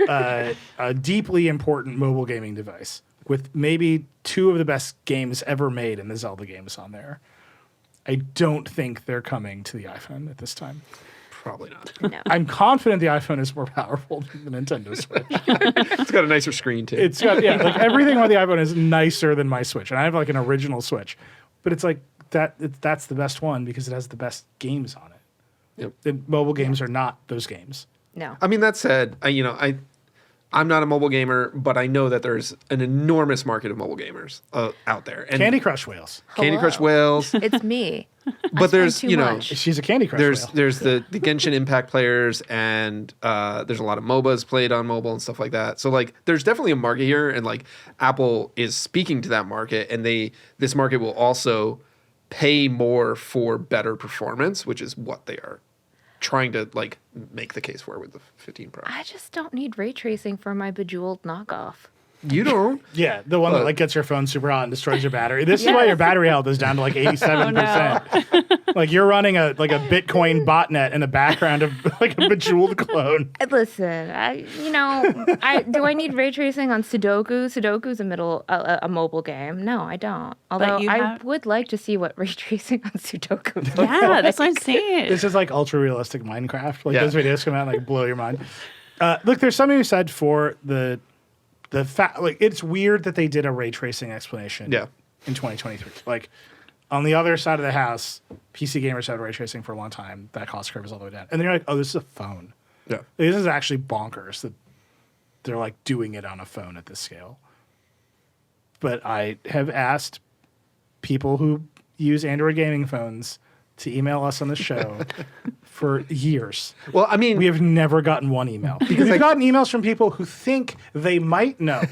a deeply important mobile gaming device with maybe two of the best games ever made in the Zelda games on there. I don't think they're coming to the iPhone at this time. Probably not. No. I'm confident the iPhone is more powerful than the Nintendo Switch. It's got a nicer screen too. It's got like everything on the iPhone is nicer than my Switch, and I have like an original Switch, but it's like that's the best one because it has the best games on it. Yep. The mobile games are not those games. No. I mean, that said, I'm not a mobile gamer, but I know that there's an enormous market of mobile gamers out there. And Candy Crush whales. Candy Crush Hello. whales. It's me. But there's too much. She's a Candy Crush whale. there's the Genshin Impact players, and there's a lot of MOBAs played on mobile and stuff like that. So like there's definitely a market here, and like Apple is speaking to that market, and this market will also pay more for better performance, which is what they are trying to like make the case for with the 15 Pro. I just don't need ray tracing for my Bejeweled knockoff. You don't. Yeah, the one that like gets your phone super hot and destroys your battery. This is why your battery health is down to like 87%. Like you're running a Bitcoin botnet in the background of like a Bejeweled clone. Listen, do I need ray tracing on Sudoku? Sudoku's a mobile game. No, I don't. Although I would like to see what ray tracing on Sudoku looks like. Yeah, that's what I'm saying. This is like ultra realistic Minecraft. Like those videos come out and like blow your mind. Look, there's something you said for the fact, like it's weird that they did a ray tracing explanation in 2023. Like on the other side of the house, PC gamers had ray tracing for a long time. That cost curve is all the way down. And then you're like, oh, this is a phone. Yeah. This is actually bonkers that they're like doing it on a phone at this scale. But I have asked people who use Android gaming phones to email us on the show for years. Well, I mean, we have never gotten one email. Because we've gotten emails from people who think they might know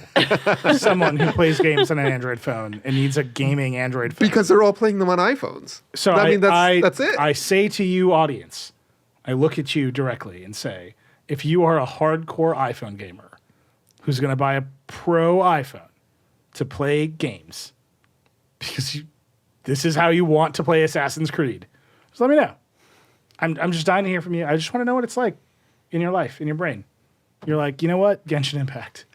someone who plays games on an Android phone and needs a gaming Android phone. because they're all playing them on iPhones. So I mean, that's it. I say to you, audience, I look at you directly and say, if you are a hardcore iPhone gamer who's going to buy a pro iPhone to play games, because this is how you want to play Assassin's Creed, just let me know. I'm just dying to hear from you. I just want to know what it's like in your life, in your brain. You're like, you know what? Genshin Impact.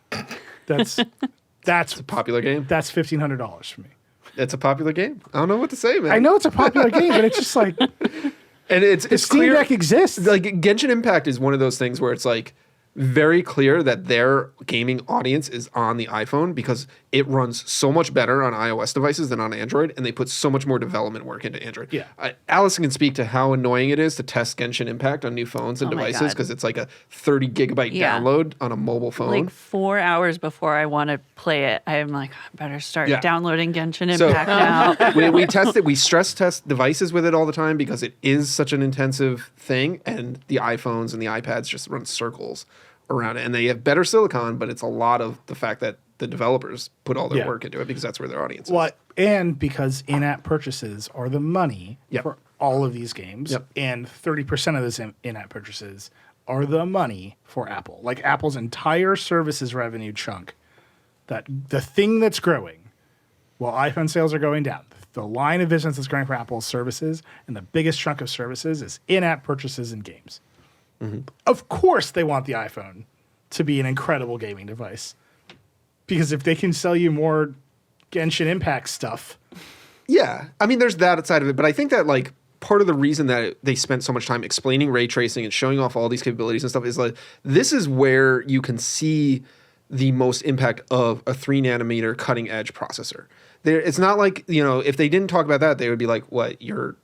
That's a popular game. That's $1,500 for me. It's a popular game. I don't know what to say, man. I know it's a popular game, but it's just like, and it's Steam clear, Deck exists. Like Genshin Impact is one of those things where it's like very clear that their gaming audience is on the iPhone because it runs so much better on iOS devices than on Android, and they put so much more development work into Android. Yeah. Allison can speak to how annoying it is to test Genshin Impact on new phones and devices because it's like a 30 gigabyte download on a mobile phone. Like 4 hours before I want to play it, I'm like, I better start downloading Genshin Impact now. we test it. We stress test devices with it all the time because it is such an intensive thing, and the iPhones and the iPads just run circles around it, and they have better silicon, but it's a lot of the fact that the developers put all their work into it because that's where their audience is. And because in-app purchases are the money for all of these games, and 30% of those in-app purchases are the money for Apple. Like Apple's entire services revenue chunk, that the thing that's growing, while iPhone sales are going down, the line of business that's growing for Apple's services, and the biggest chunk of services is in-app purchases and games. Of course, they want the iPhone to be an incredible gaming device, because if they can sell you more Genshin Impact stuff. Yeah, I mean, there's that side of it, but I think that like part of the reason that they spent so much time explaining ray tracing and showing off all these capabilities and stuff is like this is where you can see the most impact of a 3-nanometer cutting edge processor. It's not like, you know, if they didn't talk about that, they would be like, what, your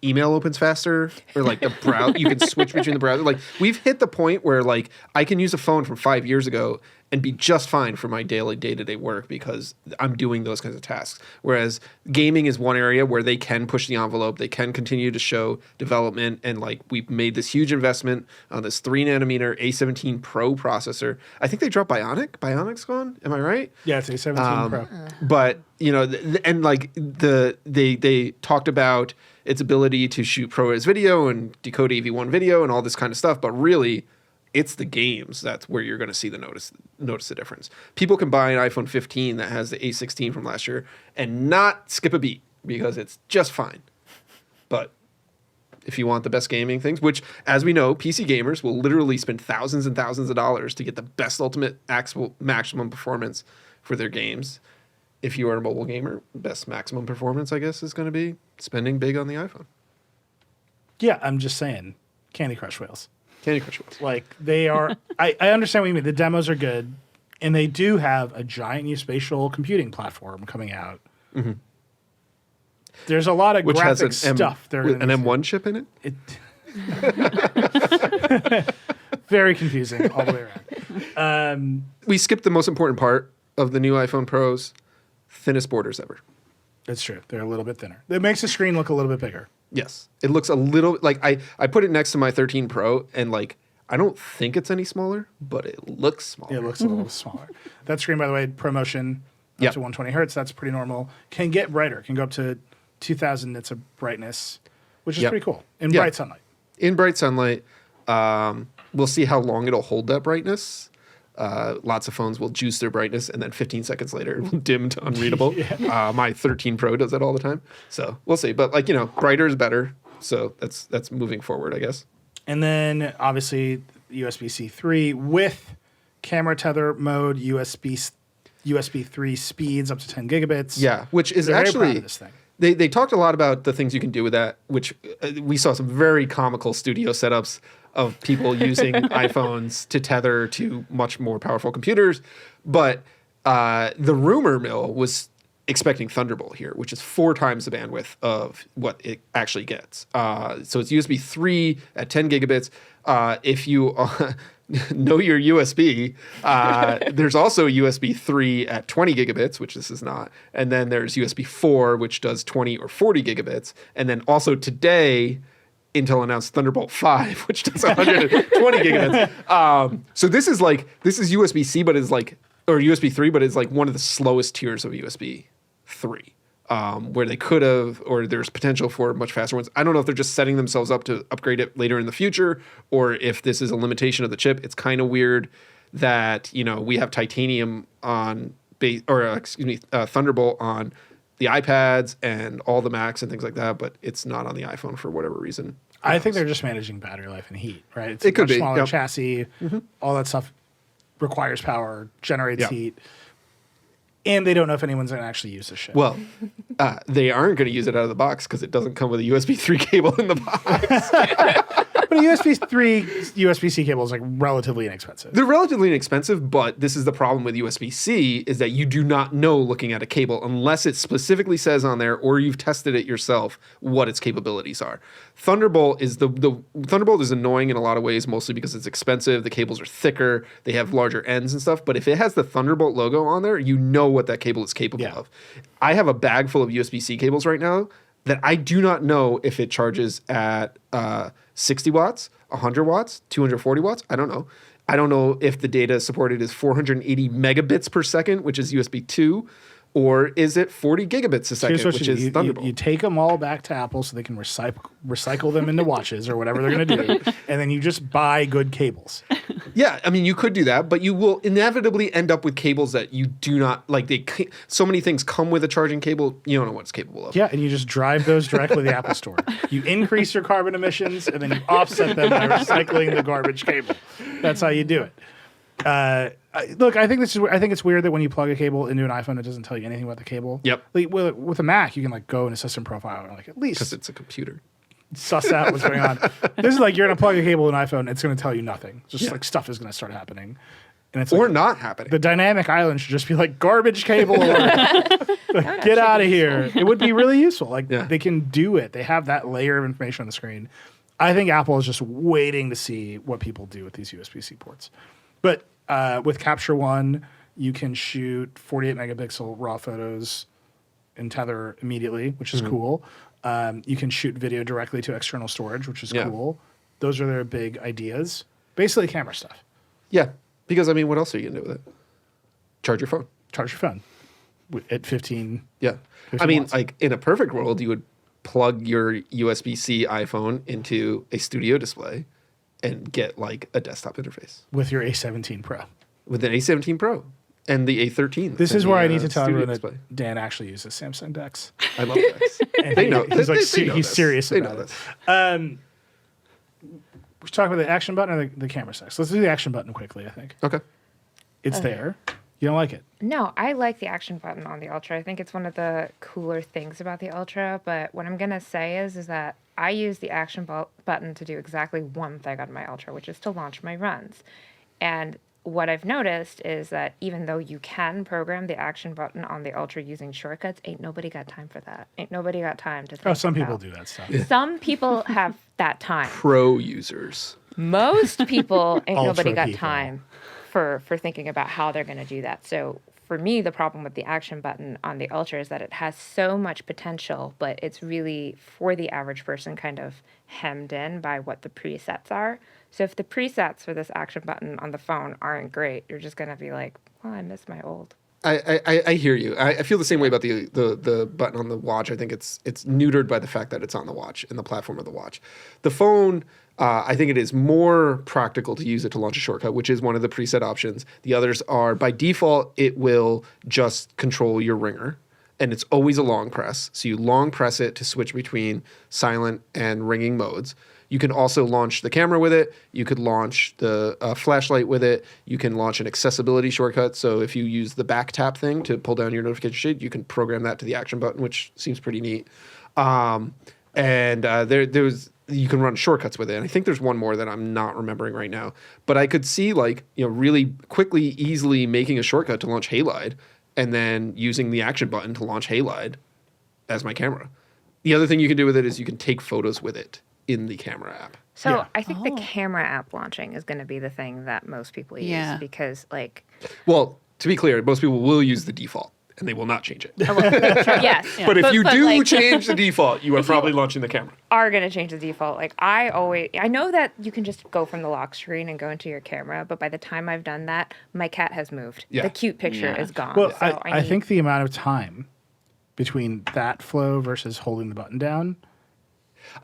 email opens faster, or like the browser, you can switch between the browser. Like we've hit the point where like I can use a phone from 5 years ago and be just fine for my daily day-to-day work because I'm doing those kinds of tasks. Whereas gaming is one area where they can push the envelope, they can continue to show development, and like we've made this huge investment on this 3-nanometer A17 Pro processor. I think they dropped Bionic. Bionic's gone. Am I right? Yeah, it's A17 Pro. But you know, and like they talked about its ability to shoot ProRes video and decode AV1 video and all this kind of stuff, but really, it's the games that's where you're going to see the notice the difference. People can buy an iPhone 15 that has the A16 from last year and not skip a beat because it's just fine. But if you want the best gaming things, which, as we know, PC gamers will literally spend thousands and thousands of dollars to get the best ultimate maximum performance for their games. If you are a mobile gamer, best maximum performance, I guess, is going to be spending big on the iPhone. Yeah, I'm just saying, Candy Crush whales. Candy Crush whales. Like they are, I understand what you mean. The demos are good, and they do have a giant new spatial computing platform coming out. Mm-hmm. There's a lot of which graphic has stuff. an M1 chip in it? Very confusing all the way around. We skipped the most important part of the new iPhone Pros, thinnest borders ever. That's true. They're a little bit thinner. It makes the screen look a little bit bigger. Yes. It looks a little like I put it next to my 13 Pro and like I don't think it's any smaller, but it looks smaller. It looks a little smaller. That screen, by the way, ProMotion up to 120 hertz. That's pretty normal. Can get brighter. Can go up to 2,000 nits of brightness, which is pretty cool in bright sunlight. In bright sunlight, we'll see how long it'll hold that brightness. Lots of phones will juice their brightness, and then 15 seconds later, it will dim to unreadable. My 13 Pro does that all the time. So we'll see. But like, you know, brighter is better. So that's moving forward, I guess. And then obviously USB-C 3 with camera tether mode, USB 3 speeds up to 10 gigabits. Yeah, which is They're actually very proud of this thing. They talked a lot about the things you can do with that, which we saw some very comical studio setups of people using iPhones to tether to much more powerful computers. But the rumor mill was expecting Thunderbolt here, which is 4 times the bandwidth of what it actually gets. So it's USB 3 at 10 gigabits. If you know your USB, there's also USB 3 at 20 gigabits, which this is not. And then there's USB 4, which does 20 or 40 gigabits. And then also today, Intel announced Thunderbolt 5, which does 120 gigabits. So this is USB-C, but it's like, or USB 3, but it's like one of the slowest tiers of USB 3, where they could have, or there's potential for much faster ones. I don't know if they're just setting themselves up to upgrade it later in the future, or if this is a limitation of the chip. It's kind of weird that, you know, we have titanium on Thunderbolt on the iPads and all the Macs and things like that, but it's not on the iPhone for whatever reason. I think they're just managing battery life and heat, right? It's it could much be smaller chassis. All that stuff requires power, generates heat. And they don't know if anyone's going to actually use this shit. Well, they aren't going to use it out of the box because it doesn't come with a USB 3 cable in the box. But a USB 3 USB-C cable is like relatively inexpensive. They're relatively inexpensive, but this is the problem with USB-C is that you do not know looking at a cable unless it specifically says on there or you've tested it yourself what its capabilities are. Thunderbolt is Thunderbolt is annoying in a lot of ways, mostly because it's expensive. The cables are thicker, they have larger ends and stuff. But if it has the Thunderbolt logo on there, you know what that cable is capable of. I have a bag full of USB-C cables right now that I do not know if it charges at 60 watts, 100 watts, 240 watts. I don't know. I don't know if the data supported is 480 megabits per second, which is USB 2, Or is it 40 gigabits a second, Here's what which you is do. Thunderbolt? You take them all back to Apple so they can recycle them into watches or whatever they're going to do, and then you just buy good cables. Yeah, I mean, you could do that, but you will inevitably end up with cables that you do not like. So many things come with a charging cable, you don't know what it's capable of. Yeah, and you just drive those directly to the Apple Store. You increase your carbon emissions, and then you offset them by recycling the garbage cable. That's how you do it. Look, I think it's weird that when you plug a cable into an iPhone, it doesn't tell you anything about the cable. Yep. Like, with a Mac, you can like go in a system profile and like at least Because it's a computer. suss out what's going on. This is like you're gonna plug a cable in an iPhone, it's gonna tell you nothing. Just like stuff is gonna start happening, and it's Or like, not happening. the dynamic island should just be like garbage cable. Like, get out of here. It would be really useful. Like they can do it. They have that layer of information on the screen. I think Apple is just waiting to see what people do with these USB-C ports. But with Capture One, you can shoot 48 megapixel raw photos in Tether immediately, which is cool. You can shoot video directly to external storage, which is cool. Those are their big ideas. Basically, camera stuff. Yeah, because I mean, what else are you gonna do with it? Charge your phone. Charge your phone at 15. Yeah, 15 I mean, watts. like in a perfect world, you would plug your USB-C iPhone into a studio display and get like a desktop interface With your A17 Pro. with an A17 Pro and the A13. This and is where the, I need to tell studio everyone display. that Dan actually uses Samsung Dex. I love this. And They know. He's like they know he's this. serious They about know it. this. We should talk about the action button or the camera sex. Let's do the action button quickly. I think Okay. it's there. You don't like it? No, I like the action button on the Ultra. I think it's one of the cooler things about the Ultra. But what I'm going to say is that I use the action button to do exactly one thing on my Ultra, which is to launch my runs. And what I've noticed is that even though you can program the action button on the Ultra using shortcuts, ain't nobody got time for that. Ain't nobody got time to think Oh, some people about- do that stuff. Some people have that time. Pro users. Most people ain't Ultra nobody got people. time for thinking about how they're going to do that. So for me, the problem with the action button on the Ultra is that it has so much potential, but it's really for the average person kind of hemmed in by what the presets are. So if the presets for this action button on the phone aren't great, you're just going to be like, well, I miss my old. I hear you. I feel the same way about the button on the watch. I think it's neutered by the fact that it's on the watch and the platform of the watch. The phone, I think it is more practical to use it to launch a shortcut, which is one of the preset options. The others are, by default, it will just control your ringer. And it's always a long press. So you long press it to switch between silent and ringing modes. You can also launch the camera with it. You could launch the flashlight with it. You can launch an accessibility shortcut. So if you use the back tap thing to pull down your notification shade, you can program that to the action button, which seems pretty neat. There's you can run shortcuts with it. And I think there's one more that I'm not remembering right now. But I could see really quickly, easily making a shortcut to launch Halide and then using the action button to launch Halide as my camera. The other thing you can do with it is you can take photos with it in the camera app. So Yeah. I think the camera app launching is going to be the thing that most people use because Well, to be clear, most people will use the default and they will not change it. yes. But if you do like, change the default, you are probably launching the camera. are going to change the default. Like I know that you can just go from the lock screen and go into your camera, but by the time I've done that, my cat has moved. Yeah. The cute picture is gone. Well, So I think the amount of time between that flow versus holding the button down.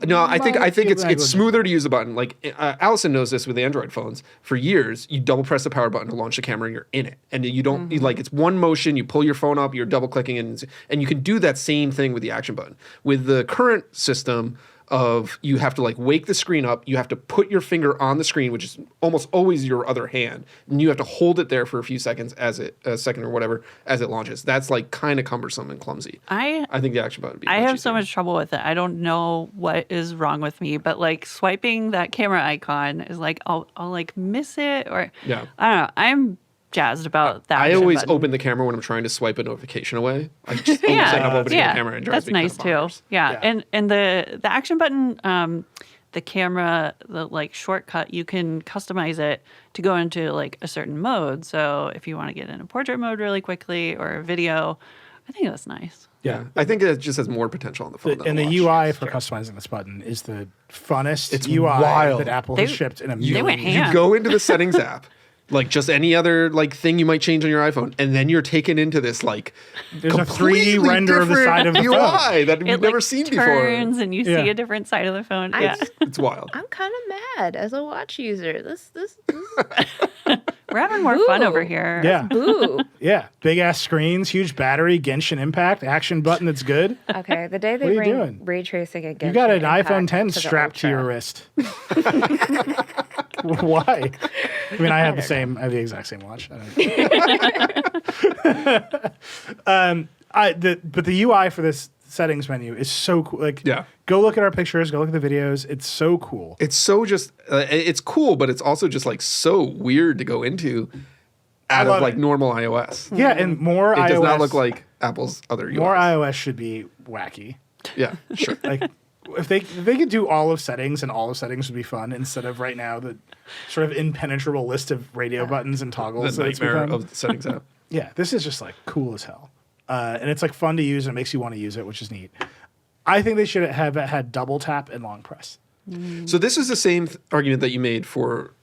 No, I think feel it's negligible. smoother to use the button. Like Allison knows this with Android phones. For years, you double press the power button to launch the camera, and you're in it. And you don't it's one motion. You pull your phone up, you're double clicking, and you can do that same thing with the action button. With the current system of you have to wake the screen up, you have to put your finger on the screen, which is almost always your other hand, and you have to hold it there for a few seconds a second or whatever as it launches. That's kind of cumbersome and clumsy. I think the action button would be I much have so easier. much trouble with it. I don't know what is wrong with me, but swiping that camera icon is I'll miss it or Yeah. I don't know. I'm jazzed about that. I action always button. open the camera when I'm trying to swipe a notification away. I just always end up opening the camera and drives that's me nice kind of too. bonkers. Yeah. And the action button, the camera, the shortcut, you can customize it to go into a certain mode. So if you want to get in a portrait mode really quickly or a video, I think that's nice. Yeah, I think it just has more potential on the phone. And than the watch. UI for customizing this button is the funnest It's UI wild. that Apple has shipped in a They went million years. ham. You go into the settings app like just any other like thing you might change on your iPhone, and then you're taken into this like There's a 3D completely render of the different side of the phone. UI that we've It never like seen turns before. and you Yeah. see a different side of the phone. Yeah. It's wild. I'm kind of mad as a watch user. This We're having more fun Ooh. over here. Yeah. boo. Yeah. Big ass screens, huge battery, Genshin Impact, action button that's good. Okay, the day What are they you bring doing? ray tracing again. You got an iPhone 10 strapped to your wrist. Why? I mean, I have the exact same watch. But the UI for this settings menu is so cool. Like, Yeah. go look at our pictures, go look at the videos. It's so cool. It's so just it's cool, but it's also just like so weird to go into out love of like it. normal iOS. Yeah, and more It iOS. does not look like Apple's other UIs. more iOS should be wacky. Yeah, sure. Like if they could do all of settings and all of settings would be fun instead of right now the sort of impenetrable list of radio buttons and The toggles. that it's nightmare become. of the settings app. Yeah, this is just like cool as hell. And it's like fun to use and it makes you want to use it, which is neat. I think they should have had double tap and long press. So this is the same argument that you made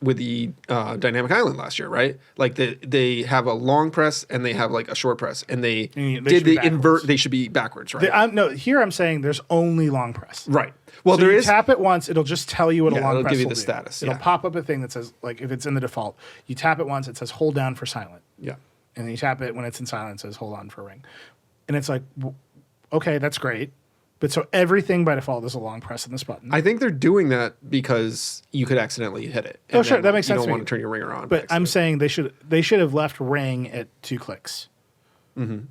with the Dynamic Island last year, right? Like they have a long press and they have like a short press, and they should did be the invert. backwards. They should be backwards, right? No, here I'm saying there's only long press. Right. Well, So there you is. tap it once, it'll just tell you what Yeah, a long it'll press give you will the do. status, It'll yeah. pop up a thing that says, like, if it's in the default, you tap it once, it says hold down for silent. Yeah. And then you tap it when it's in silent, it says hold on for ring. And it's like, okay, that's great. But so everything by default is a long press in this button. I think they're doing that because you could accidentally hit it. Oh, and sure, then, that makes you sense don't to want me. to turn your ringer on. But by I'm accident. saying they should have left ring at 2 clicks.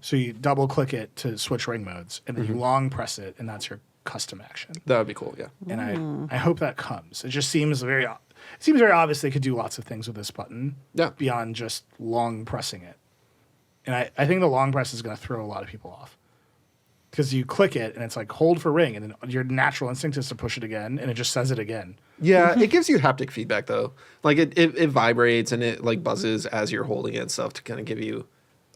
So you double click it to switch ring modes, and then you long press it, and that's your custom action. that would be cool. Yeah. And I hope that comes. It just seems very obvious they could do lots of things with this button Yeah. beyond just long pressing it. And I think the long press is going to throw a lot of people off. Because you click it and it's like hold for ring, and then your natural instinct is to push it again, and it just says it again. Yeah, it gives you haptic feedback though. Like it vibrates and it like buzzes as you're holding it and stuff to kind of give you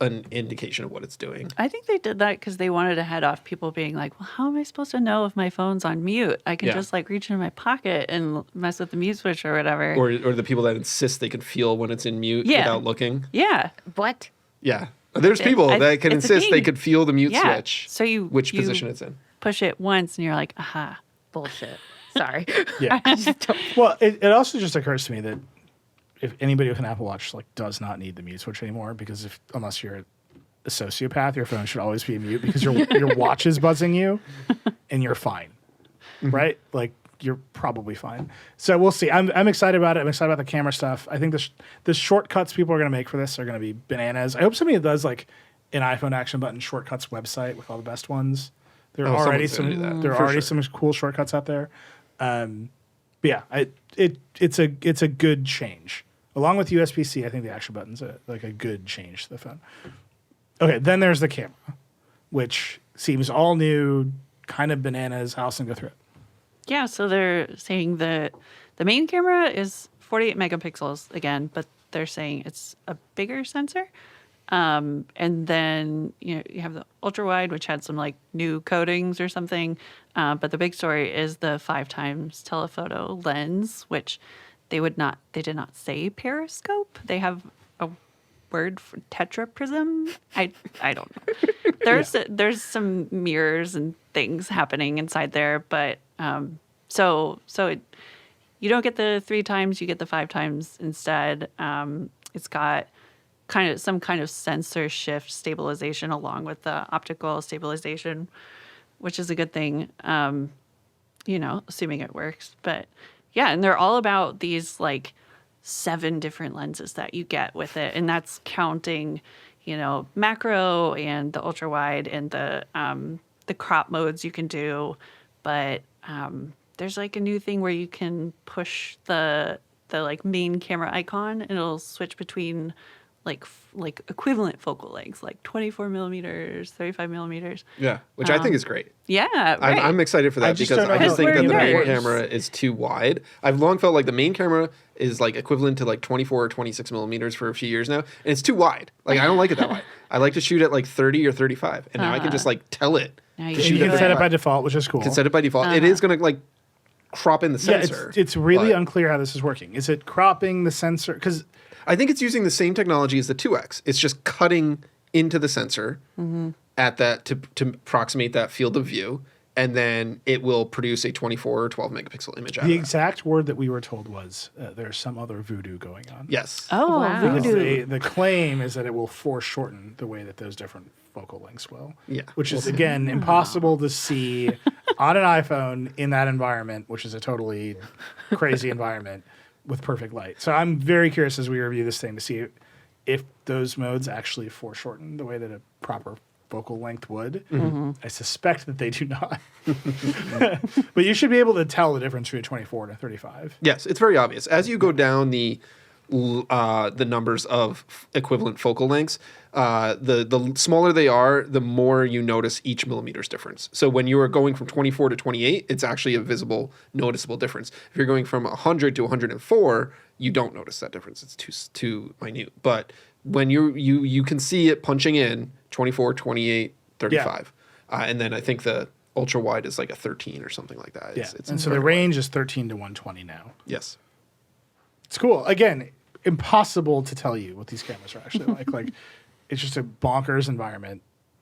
an indication of what it's doing. I think they did that because they wanted to head off people being like, well, how am I supposed to know if my phone's on mute? I can Yeah. just like reach in my pocket and mess with the mute switch or whatever. Or the people that insist they can feel when it's in mute Yeah. without looking. Yeah. What? Yeah. There's people that can it's a insist they thing. could feel the mute Yeah. switch. So which position it's in. push it once and you're like, aha. Bullshit. Sorry. Yeah. Well, it also just occurs to me that if anybody with an Apple Watch like does not need the mute switch anymore, because unless you're a sociopath, your phone should always be mute because your watch is buzzing you, and you're fine, right? Like you're probably fine. So we'll see. I'm excited about it. I'm excited about the camera stuff. I think the shortcuts people are going to make for this are going to be bananas. I hope somebody does like an iPhone action button shortcuts website with all the best ones. There are already someone's gonna do that, there are for already sure. some cool shortcuts out there. But yeah, it's a good change. Along with USB-C, I think the action button's a good change to the phone. Okay, then there's the camera, which seems all new, kind of bananas. Allison, go through it. Yeah, so they're saying that the main camera is 48 megapixels again, but they're saying it's a bigger sensor. And then you have the ultra wide, which had some like new coatings or something. But the big story is the 5 times telephoto lens, which they did not say periscope. They have a word for tetraprism. I don't know. There's some mirrors and things happening inside there, but you don't get the 3 times, you get the 5 times instead. It's got some kind of sensor shift stabilization along with the optical stabilization, which is a good thing, assuming it works. But yeah, and they're all about these like 7 different lenses that you get with it. And that's counting, macro and the ultra wide and the crop modes you can do. But there's like a new thing where you can push the like main camera icon and it'll switch between like equivalent focal lengths, like 24 millimeters, 35 millimeters. Yeah, which I think is great. Yeah, right. I'm excited for that just because don't know I just how think that the main nerds. camera is too wide. I've long felt like the main camera is like equivalent to like 24 or 26 millimeters for a few years now, and it's too wide. Like I don't like it that wide. I like to shoot at like 30 or 35, and now I can just like tell it Now you to can shoot You at can set it by 35. default, which is cool. Can set it by default. It is going to like crop in the Yeah, sensor. it's really but unclear how this is working. Is it cropping the sensor? Because I think it's using the same technology as the 2X. It's just cutting into the sensor at that to approximate that field of view, and then it will produce a 24 or 12 megapixel image out of The that. exact word that we were told was there's some other voodoo going on. Yes. Oh, Wow. Because voodoo. the claim is that it will foreshorten the way that those different focal lengths will. Yeah. Which is, again, impossible to see on an iPhone in that environment, which is a totally crazy environment with perfect light. So I'm very curious as we review this thing to see if those modes actually foreshorten the way that a proper focal length would. I suspect that they do not. But you should be able to tell the difference between a 24 and a 35. Yes, it's very obvious. As you go down the numbers of equivalent focal lengths, the smaller they are, the more you notice each millimeter's difference. So when you are going from 24 to 28, it's actually a visible, noticeable difference. If you're going from 100 to 104, you don't notice that difference. It's too minute. But when you can see it punching in 24, 28, 35. And then I think the ultra wide is like a 13 or something like that. It's and so the range is 13 to 120 now. Yes. It's cool. Again, impossible to tell you what these cameras are actually like. Like, it's just a bonkers environment.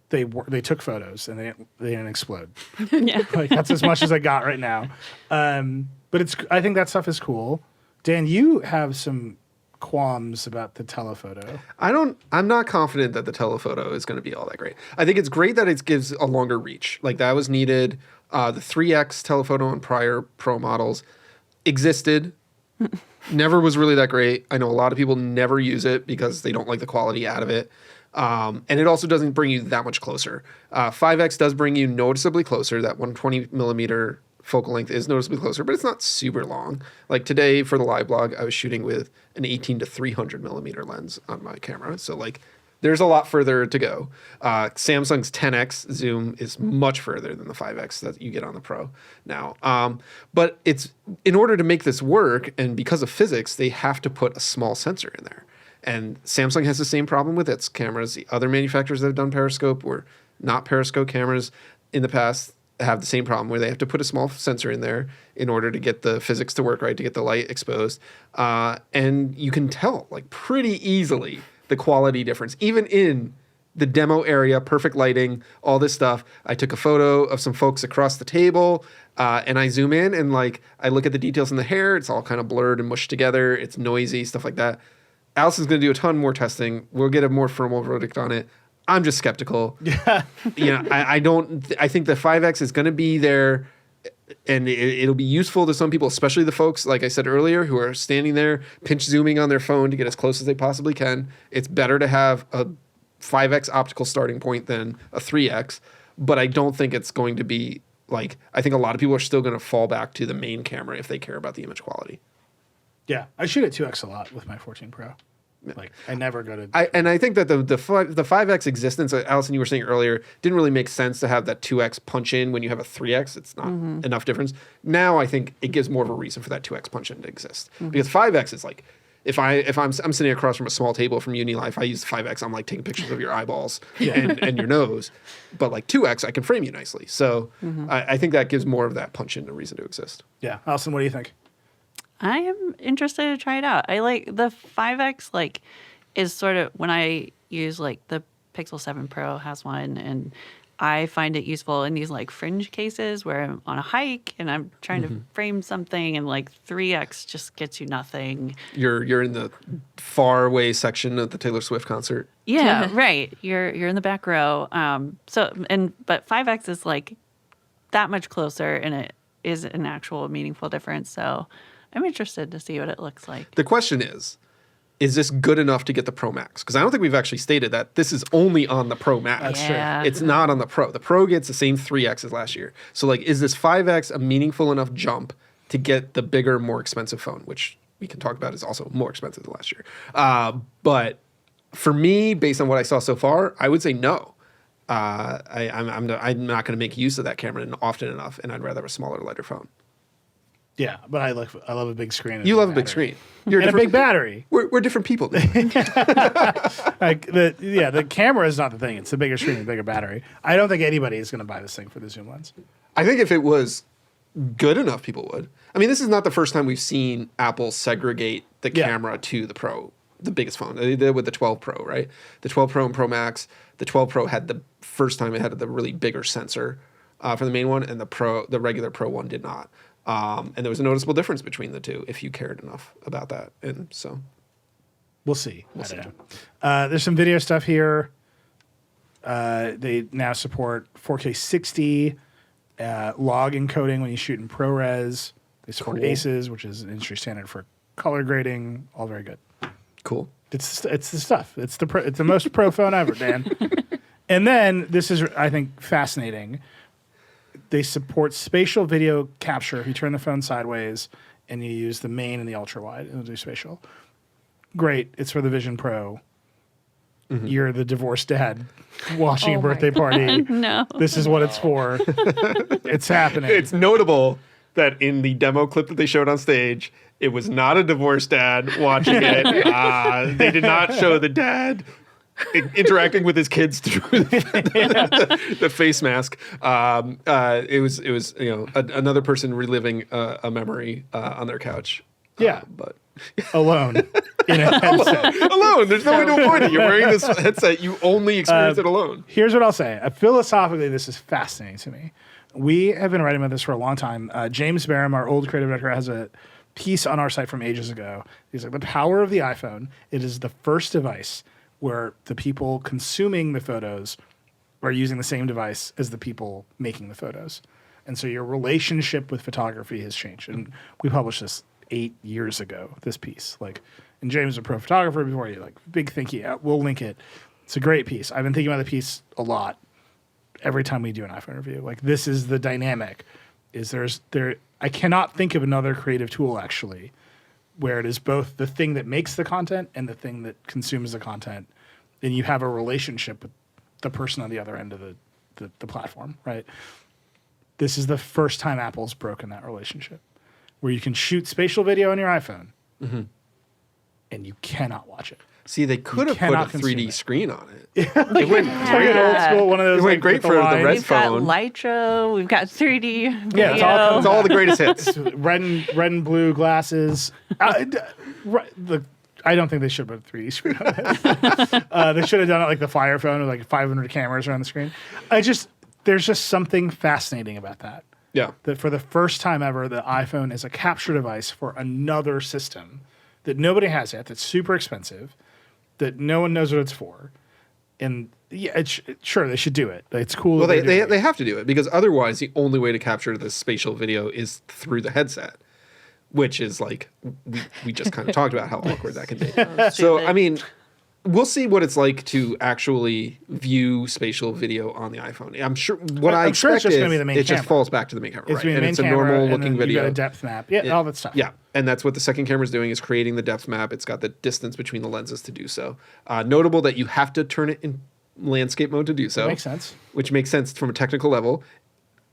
They took photos and they didn't explode. Yeah. Like, that's as much as I got right now. But I think that stuff is cool. Dan, you have some qualms about the telephoto. I'm not confident that the telephoto is going to be all that great. I think it's great that it gives a longer reach. Like, that was needed. The 3X telephoto on prior Pro models existed. Never was really that great. I know a lot of people never use it because they don't like the quality out of it. And it also doesn't bring you that much closer. 5X does bring you noticeably closer. That 120 millimeter focal length is noticeably closer, but it's not super long. Like today for the live blog, I was shooting with an 18 to 300 millimeter lens on my camera. So like there's a lot further to go. Samsung's 10X zoom is much further than the 5X that you get on the Pro now. But it's in order to make this work, and because of physics, they have to put a small sensor in there. And Samsung has the same problem with its cameras. The other manufacturers that have done periscope or not periscope cameras in the past have the same problem where they have to put a small sensor in there in order to get the physics to work right, to get the light exposed. And you can tell like pretty easily the quality difference. Even in the demo area, perfect lighting, all this stuff. I took a photo of some folks across the table and I zoom in and like I look at the details in the hair. It's all kind of blurred and mushed together. It's noisy, stuff like that. Allison's going to do a ton more testing. We'll get a more formal verdict on it. I'm just skeptical. Yeah. I think the 5X is going to be there and it'll be useful to some people, especially the folks, like I said earlier, who are standing there pinch zooming on their phone to get as close as they possibly can. It's better to have a 5X optical starting point than a 3X, but I don't think it's going to be like, I think a lot of people are still going to fall back to the main camera if they care about the image quality. Yeah, I shoot at 2X a lot with my 14 Pro. Like, I never go to... I think that the 5X existence, Allison, you were saying earlier, didn't really make sense to have that 2X punch in when you have a 3X. It's not enough difference. Now I think it gives more of a reason for that 2X punch in to exist. Because 5X is like, if I'm sitting across from a small table from Nilay, if I use the 5X, I'm like taking pictures of your eyeballs and your nose. But like 2X, I can frame you nicely. So I think that gives more of that punch in a reason to exist. Yeah. Allison, what do you think? I am interested to try it out. I like the 5X, like, is sort of when I use like the Pixel 7 Pro has one, and I find it useful in these like fringe cases where I'm on a hike and I'm trying to frame something, and like 3X just gets you nothing. You're in the far away section of the Taylor Swift concert. Yeah, right. You're in the back row. But 5X is like that much closer, and it is an actual meaningful difference. So I'm interested to see what it looks like. The question is this good enough to get the Pro Max? Because I don't think we've actually stated that this is only on the Pro Max. That's Yeah. It's not on the Pro. The Pro gets the same 3X as last year. So like, is this 5X a meaningful enough jump to get the bigger, more expensive phone, which we can talk about is also more expensive than last year. But for me, based on what I saw so far, I would say no. I'm not going to make use of that camera often enough, and I'd rather have a smaller, lighter phone. Yeah, but I love a big screen. And You love a battery. big screen. You're And a big battery. We're different people. Like the camera is not the thing. It's the bigger screen and the bigger battery. I don't think anybody is going to buy this thing for the zoom lens. I think if it was good enough, people would. I mean, this is not the first time we've seen Apple segregate the Yeah. camera to the Pro the biggest phone. They did it with the 12 Pro, right? The 12 Pro and Pro Max. The 12 Pro had the first time it had the really bigger sensor for the main one, and the regular Pro one did not. And there was a noticeable difference between the two if you cared enough about that. And so we'll see. I don't know. There's some video stuff here. They now support 4K 60 log encoding when you shoot in ProRes. They support ACES, which is an industry standard for color grading. All very good. Cool. It's the stuff. It's the most pro phone ever, Dan. And then this is, I think, fascinating. They support spatial video capture. If you turn the phone sideways and you use the main and the ultra wide, it'll do spatial. Great. It's for the Vision Pro. Mm-hmm. You're the divorced dad watching a birthday party. No. This is what it's for. It's happening. It's notable that in the demo clip that they showed on stage, it was not a divorced dad watching it. They did not show the dad interacting with his kids through the face mask. It was another person reliving a memory on their couch. Yeah, but alone in a headset. Alone. There's no way to avoid it. You're wearing this headset. You only experience it alone. Here's what I'll say. Philosophically, this is fascinating to me. We have been writing about this for a long time. James Barham, our old creative director, has a piece on our site from ages ago. He's like, the power of the iPhone, it is the first device where the people consuming the photos are using the same device as the people making the photos. And so your relationship with photography has changed. And we published this 8 years ago, this piece. And James was a pro photographer before you, big thinking. We'll link it. It's a great piece. I've been thinking about the piece a lot every time we do an iPhone review. This is the dynamic. I cannot think of another creative tool, actually, where it is both the thing that makes the content and the thing that consumes the content, and you have a relationship with the person on the other end of the platform, right? This is the first time Apple's broken that relationship, where you can shoot spatial video on your iPhone, and you cannot watch it. See, they could have put a 3D screen on it. It went great. Old school, one of those. It went great for the red We've got phone. Lytro. We've got 3D video. Yeah, It's all the greatest hits. red and blue glasses. I don't think they should put a 3D screen on this. They should have done it like the Fire phone with 500 cameras around the screen. There's just something fascinating about that. Yeah. That for the first time ever, the iPhone is a capture device for another system that nobody has yet, that's super expensive, that no one knows what it's for. And yeah, sure, they should do it. It's cool. Well, they have to do it because otherwise the only way to capture the spatial video is through the headset, which is we just kind of talked about how awkward that can be. So, I mean, we'll see what it's like to actually view spatial video on the iPhone. I'm sure I expect it's just going to be the main camera. Just falls back to the main camera, It's right? And it's a normal looking video. You got a depth map. Yeah, all that stuff. Yeah, and that's what the second camera is doing, is creating the depth map. It's got the distance between the lenses to do so. Notable that you have to turn it in landscape mode to do so. That makes sense. Which makes sense from a technical level.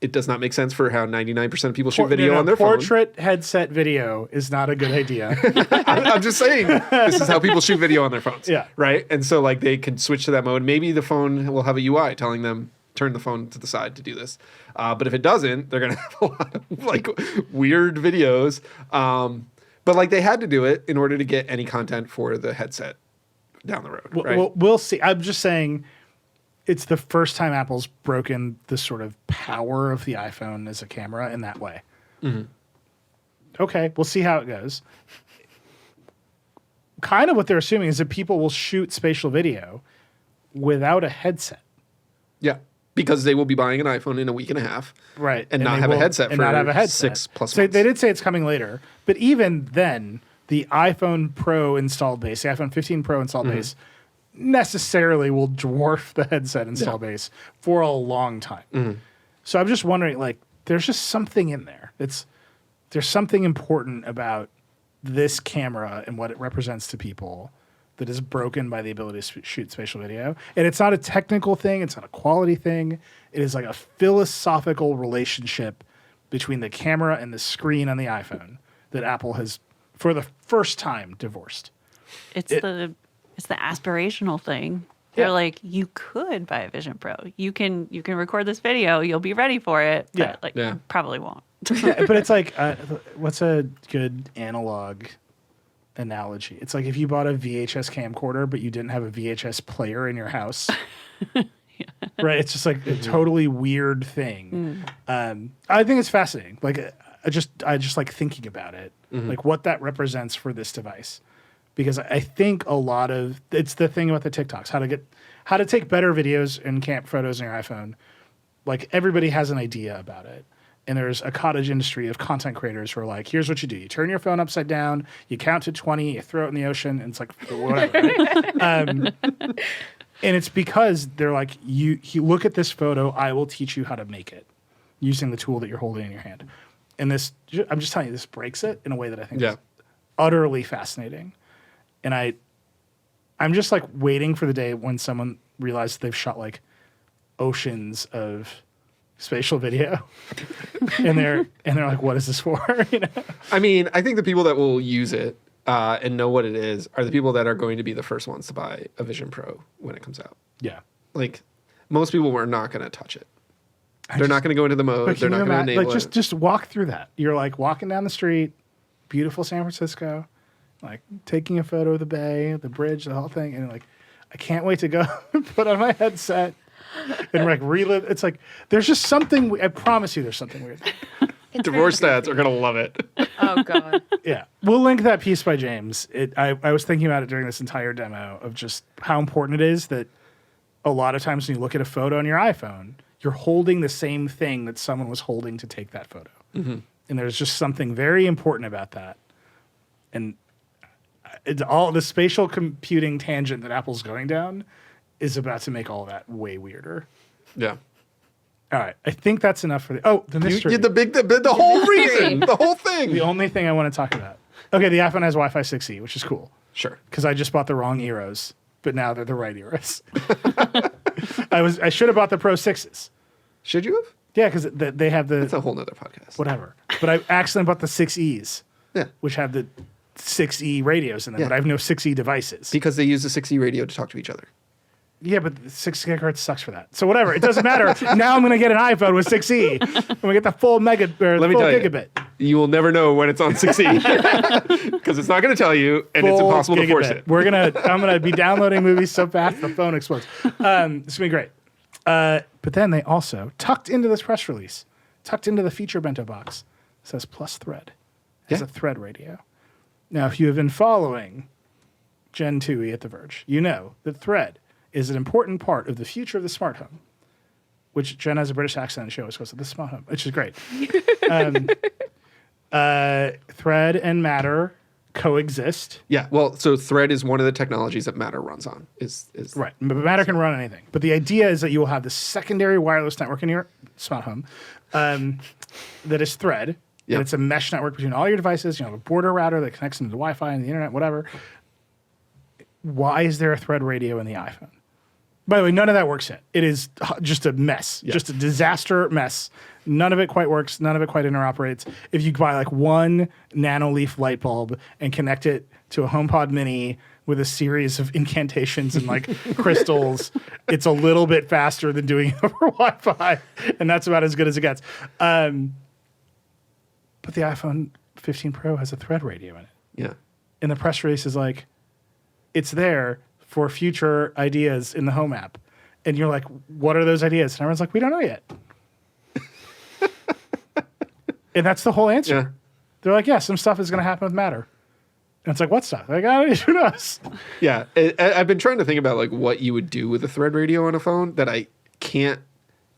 It does not make sense for how 99% of people shoot video on their phone. Portrait headset video is not a good idea. I'm just saying, this is how people shoot video on their phones. Yeah. Right? And so they can switch to that mode. Maybe the phone will have a UI telling them, turn the phone to the side to do this. But if it doesn't, they're going to have a lot of weird videos. But they had to do it in order to get any content for the headset down the road. Right? Well, we'll see. I'm just saying, it's the first time Apple's broken the sort of power of the iPhone as a camera in that way. Mm-hmm. Okay, we'll see how it goes. Kind of what they're assuming is that people will shoot spatial video without a headset. Yeah, because they will be buying an iPhone in a week and a half. Right. And not have a headset for not have a headset. 6+ months. So they did say it's coming later. But even then, the iPhone Pro installed base, the iPhone 15 Pro installed base, necessarily will dwarf the headset install base for a long time. So I'm just wondering, there's just something in there. There's something important about this camera and what it represents to people that is broken by the ability to shoot spatial video. And it's not a technical thing. It's not a quality thing. It is a philosophical relationship between the camera and the screen on the iPhone that Apple has, for the first time, divorced. It's the aspirational thing. They're like, you could buy a Vision Pro. You can record this video. You'll be ready for it. But you probably won't. Yeah, but it's what's a good analog analogy. It's like if you bought a VHS camcorder, but you didn't have a VHS player in your house. Right? It's just like a totally weird thing. I think it's fascinating. Like, I just like thinking about it, like what that represents for this device. Because I think it's the thing about the TikToks, how to take better videos and camp photos on your iPhone. Like, everybody has an idea about it. And there's a cottage industry of content creators who are like, here's what you do. You turn your phone upside down, you count to 20, you throw it in the ocean, and it's like, whatever. Right? And it's because they're like, you look at this photo, I will teach you how to make it using the tool that you're holding in your hand. And this, I'm just telling you, this breaks it in a way that I think is utterly fascinating. And I'm just like waiting for the day when someone realizes they've shot like oceans of spatial video, and they're like, "What is this for?" You know? I mean, I think the people that will use it and know what it is are the people that are going to be the first ones to buy a Vision Pro when it comes out. Yeah, like most people were not going to touch it. They're not going to go into the mode. They're not going to enable it. Just walk through that. You're like walking down the street, beautiful San Francisco, like taking a photo of the bay, the bridge, the whole thing, and like, I can't wait to go put on my headset and like relive. It's like there's just something. I promise you, there's something weird. Divorce dads are gonna love it. Oh God. Yeah, we'll link that piece by James. I was thinking about it during this entire demo of just how important it is that a lot of times when you look at a photo on your iPhone, you're holding the same thing that someone was holding to take that photo, and there's just something very important about that. And it's all the spatial computing tangent that Apple's going down is about to make all that way weirder. Yeah. All right. I think that's enough for the mystery. The whole reason, the whole thing. The only thing I want to talk about. Okay, the iPhone has Wi-Fi 6E, which is cool. Sure. Because I just bought the wrong Eros, but now they're the right Eros. I should have bought the Pro 6s. Should you have? Yeah, because they have the... That's a whole nother podcast. Whatever. But I accidentally bought the 6Es. Yeah. Which have the 6E radios in them, but I have no 6E devices. Because they use the 6E radio to talk to each other. Yeah, but 6 gigahertz sucks for that. So whatever, it doesn't matter. Now I'm going to get an iPhone with 6E. And we get the full gigabit. You will never know when it's on 6E because it's not going to tell you, and it's impossible to force it. I'm gonna be downloading movies so fast the phone explodes. This is gonna be great. But then they also tucked into this press release, tucked into the feature bento box, says plus Thread. It's a Thread radio. Now, if you have been following Gen 2E at The Verge, you know that Thread is an important part of the future of the smart home, which Jen has a British accent and she always goes to the smart home, which is great. Thread and Matter coexist. Yeah, well, so Thread is one of the technologies that Matter runs on. Is right, but Matter can run anything. But the idea is that you will have this secondary wireless network in your smart home that is Thread. Yep. And it's a mesh network between all your devices. You have a border router that connects into the Wi-Fi and the internet, whatever. Why is there a Thread radio in the iPhone? By the way, none of that works yet. It is just a mess, just a disaster mess. None of it quite works. None of it quite interoperates. If you buy like one nanoleaf light bulb and connect it to a HomePod Mini with a series of incantations and like crystals, it's a little bit faster than doing it over Wi-Fi, and that's about as good as it gets. But the iPhone 15 Pro has a Thread radio in it. Yeah. And the press release is like, it's there for future ideas in the Home app. And you're like, what are those ideas? And everyone's like, we don't know yet. And that's the whole answer. Yeah. They're like, yeah, some stuff is going to happen with Matter. And it's like, what stuff? Like, who knows? Yeah. I've been trying to think about like what you would do with a Thread radio on a phone that I can't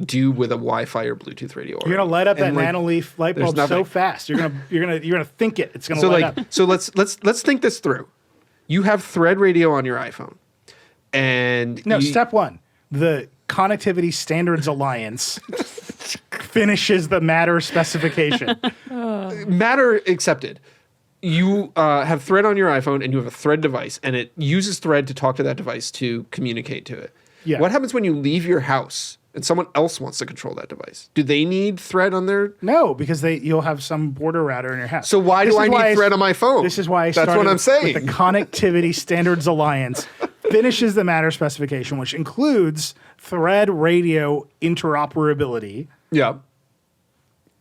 do with a Wi-Fi or Bluetooth radio. You're gonna light up that nanoleaf light bulb so fast. You're gonna think it. It's gonna light up. So let's think this through. You have Thread radio on your iPhone, and step one: the Connectivity Standards Alliance finishes the Matter specification. Matter accepted. You have Thread on your iPhone, and you have a Thread device, and it uses Thread to talk to that device to communicate to it. Yeah. What happens when you leave your house and someone else wants to control that device? Do they need Thread on their... No, because you'll have some border router in your house. So why do I need Thread on my phone? This is why I started That's what I'm saying. With the Connectivity Standards Alliance finishes the Matter specification, which includes Thread radio interoperability. Yeah.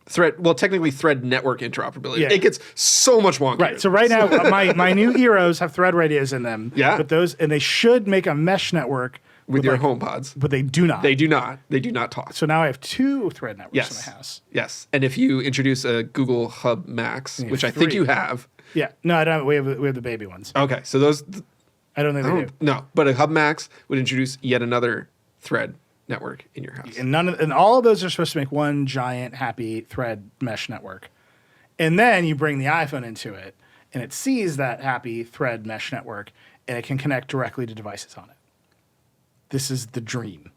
technically thread network interoperability. Yeah. It gets so much wonkier. Right. So right now, my new Eros have thread radios in them. Yeah. But and they should make a mesh network with your like, HomePods. but they do not. They do not. They do not talk. So now I have 2 thread networks in my house. Yes. And if you introduce a Google Hub Max, which I think 3. you have. Yeah. No, I don't. We have the baby ones. Okay. So those. I don't think they do. No, but a Hub Max would introduce yet another thread network in your house. And all of those are supposed to make one giant happy thread mesh network. And then you bring the iPhone into it, and it sees that happy thread mesh network, and it can connect directly to devices on it. This is the dream.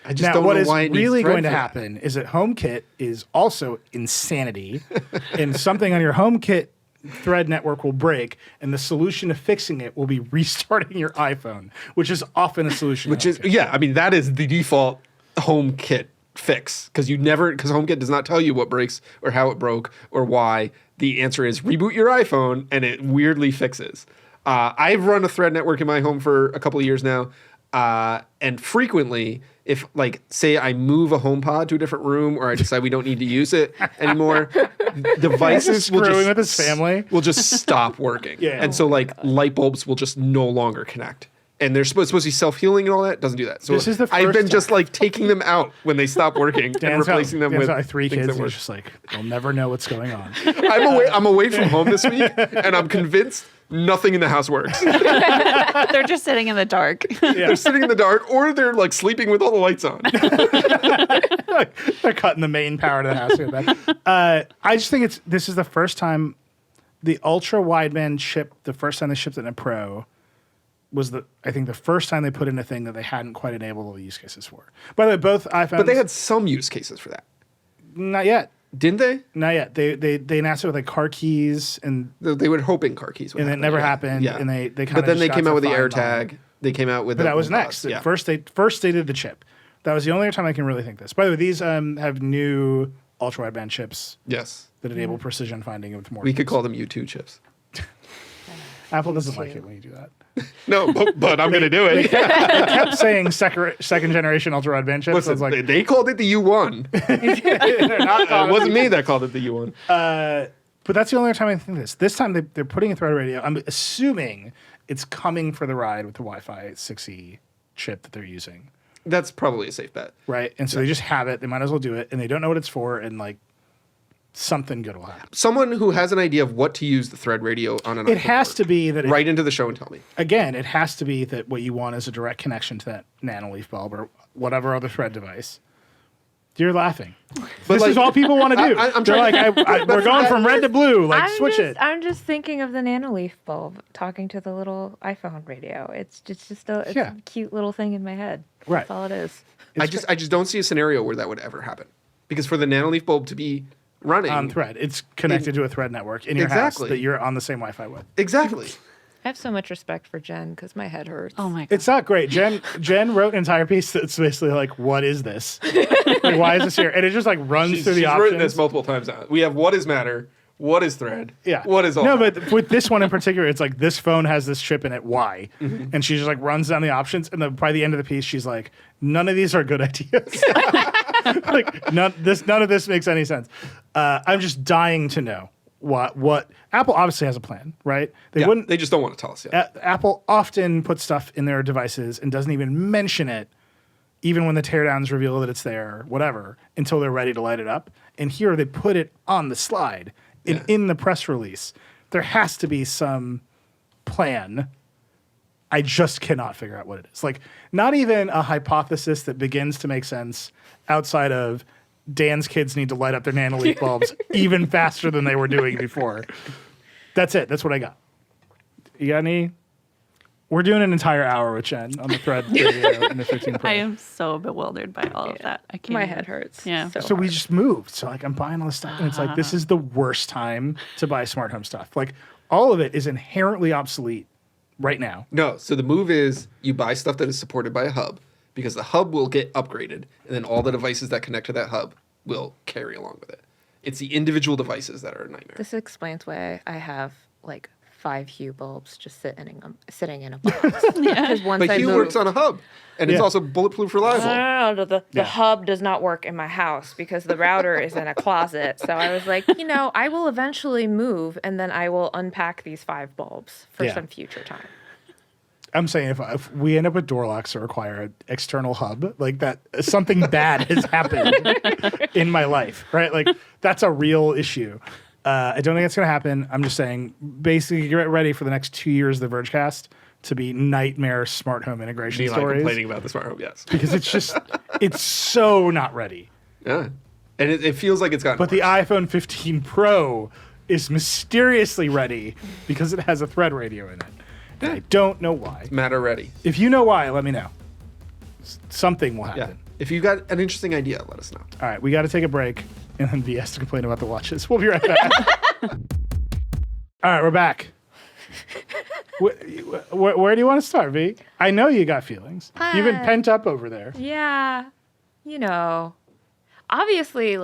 I just Now, don't what know is why it needs really thread going to for that. happen is that HomeKit is also insanity, and something on your HomeKit thread network will break, and the solution to fixing it will be restarting your iPhone, which is often a solution. Which is, yeah, I mean, that is the default HomeKit fix because HomeKit does not tell you what breaks or how it broke or why. The answer is reboot your iPhone and it weirdly fixes. I've run a thread network in my home for a couple of years now. And frequently, if like say I move a HomePod to a different room or I decide we don't need to use it anymore, devices screwing with his family will just stop working. Yeah. And so like light bulbs will just no longer connect. And they're supposed to be self-healing and all that. Doesn't do that. So This is the I've first been just like taking them out when they stop working and Dan's replacing them with got 3 things kids. that And work. it's just like they'll never know what's going on. I'm away from home this week, and I'm convinced nothing in the house works. They're just sitting in the dark. They're sitting in the dark, or they're like sleeping with all the lights on. They're cutting the main power to the house. I just think this is the first time the ultra wideband chip. The first time they shipped it in a Pro was the first time they put in a thing that they hadn't quite enabled all the use cases for. By the way, both iPhones. But they had some use cases for that, not yet. didn't they? Not yet. They announced it with like car keys and They were hoping car keys would it happen. never happened. Yeah. And they kind of. But then they got came to out with the fine AirTag. line. They came out with But the that was HomePods. next. Yeah. First they did the chip. That was the only time I can really think this. By the way, these have new ultra wideband chips Yes. that enable precision finding with more. We could call them U2 chips. Apple doesn't like it when you do that. No, but I'm going to do it. They kept saying second generation ultra wideband chips. Listen, I was like, they called it the U1. they're not It calling wasn't me that called it the U1. But that's the only time I think this. This time they're putting a thread radio. I'm assuming it's coming for the ride with the Wi-Fi 6E chip that they're using. That's probably a safe bet. Right. And so they just have it. They might as well do it. And they don't know what it's for. And like something good will happen. Someone who has an idea of what to use the thread radio on an It iPhone has for, to be that right into the show and tell me. Again, it has to be that what you want is a direct connection to that nanoleaf bulb or whatever other thread device. You're laughing. This like, is all people want to do. I'm They're trying- like, we're going from red to blue. Like, switch it. I'm just thinking of the nanoleaf bulb talking to the little iPhone radio. It's just a cute little thing in my head. Right. That's all it is. I just don't see a scenario where that would ever happen. Because for the nanoleaf bulb to be running On thread. It's connected to a thread network in your house Exactly. that you're on the same Wi-Fi with. Exactly. I have so much respect for Jen because my head hurts. Oh my god. It's not great. Jen wrote an entire piece that's basically like, what is this? Like, why is this here? And it just like runs through the She's options. written this multiple times now. We have what is matter, what is thread, Yeah. what is all. No, matter. but with this one in particular, it's like this phone has this chip in it. Why? And she just like runs down the options, and then by the end of the piece, she's like, none of these are good ideas. Like none of this makes any sense. I'm just dying to know what Apple obviously has a plan, right? They just don't want to tell us yet. Apple often puts stuff in their devices and doesn't even mention it, even when the teardowns reveal that it's there, whatever, until they're ready to light it up. And here they put it on the slide in the press release. There has to be some plan. I just cannot figure out what it is. Like, not even a hypothesis that begins to make sense outside of Dan's kids need to light up their nanoleaf bulbs even faster than they were doing before. That's it. That's what I got. You got any? We're doing an entire hour with Jen on the thread radio in the 15 Pro. I am so bewildered by all of that. I can't. My even- head hurts. Yeah. So we just moved. So like I'm buying all this stuff, and it's like this is the worst time to buy smart home stuff. Like all of it is inherently obsolete right now. No, so the move is you buy stuff that is supported by a hub because the hub will get upgraded, and then all the devices that connect to that hub will carry along with it. It's the individual devices that are a nightmare. This explains why I have like 5 Hue bulbs just sitting in a box. Because once But I Hue moved, works on a hub, and it's also bulletproof reliable. no, the hub does not work in my house because the router is in a closet. So I was like, I will eventually move, and then I will unpack these 5 bulbs for some future time. I'm saying if we end up with door locks that require an external hub, like that, something bad has happened in my life, right? Like that's a real issue. I don't think it's going to happen. I'm just saying, basically, get ready for the next 2 years of the Vergecast to be nightmare smart home integration stories. Complaining about the smart home, yes. Because it's so not ready. Yeah. And it feels like it's gotten But worse. the iPhone 15 Pro is mysteriously ready because it has a Thread radio in it. And I don't know why. Matter ready. If you know why, let me know. Something will happen. Yeah. If you got an interesting idea, let us know. All right, we got to take a break, and then V has to complain about the watches. We'll be right back. All right, we're back. Where do you want to start, V? I know you got feelings. You've been pent up over there. Yeah, obviously,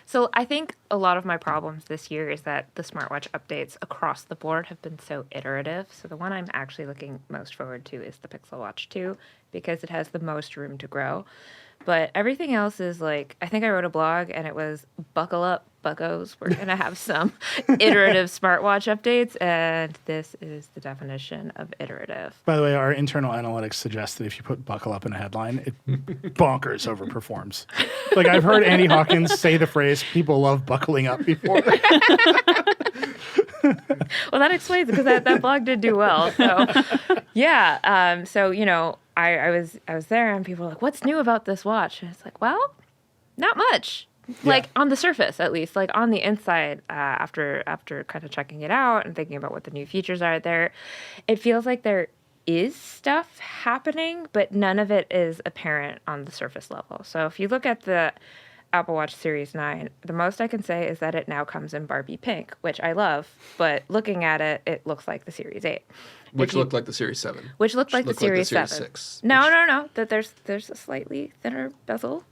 So I think a lot of my problems this year is that the smartwatch updates across the board have been so iterative. So the one I'm actually looking most forward to is the Pixel Watch 2 because it has the most room to grow. But everything else is I think I wrote a blog and it was buckle up, buckos. We're going to have some iterative smartwatch updates. And this is the definition of iterative. By the way, our internal analytics suggest that if you put buckle up in a headline, it bonkers overperforms. I've heard Andy Hawkins say the phrase, people love buckling up before. Well, that explains it because that blog did do well. So, yeah. I was there and people were like, what's new about this watch? And it's like, well, not much. On the surface, at least, on the inside, after kind of checking it out and thinking about what the new features are there, it feels like there is stuff happening, but none of it is apparent on the surface level. So if you look at the Apple Watch Series 9, the most I can say is that it now comes in Barbie pink, which I love, but looking at it, it looks like the Series 8. Which looked like the Series 7. Which looked like the Series 7. 6. No. That there's a slightly thinner bezel.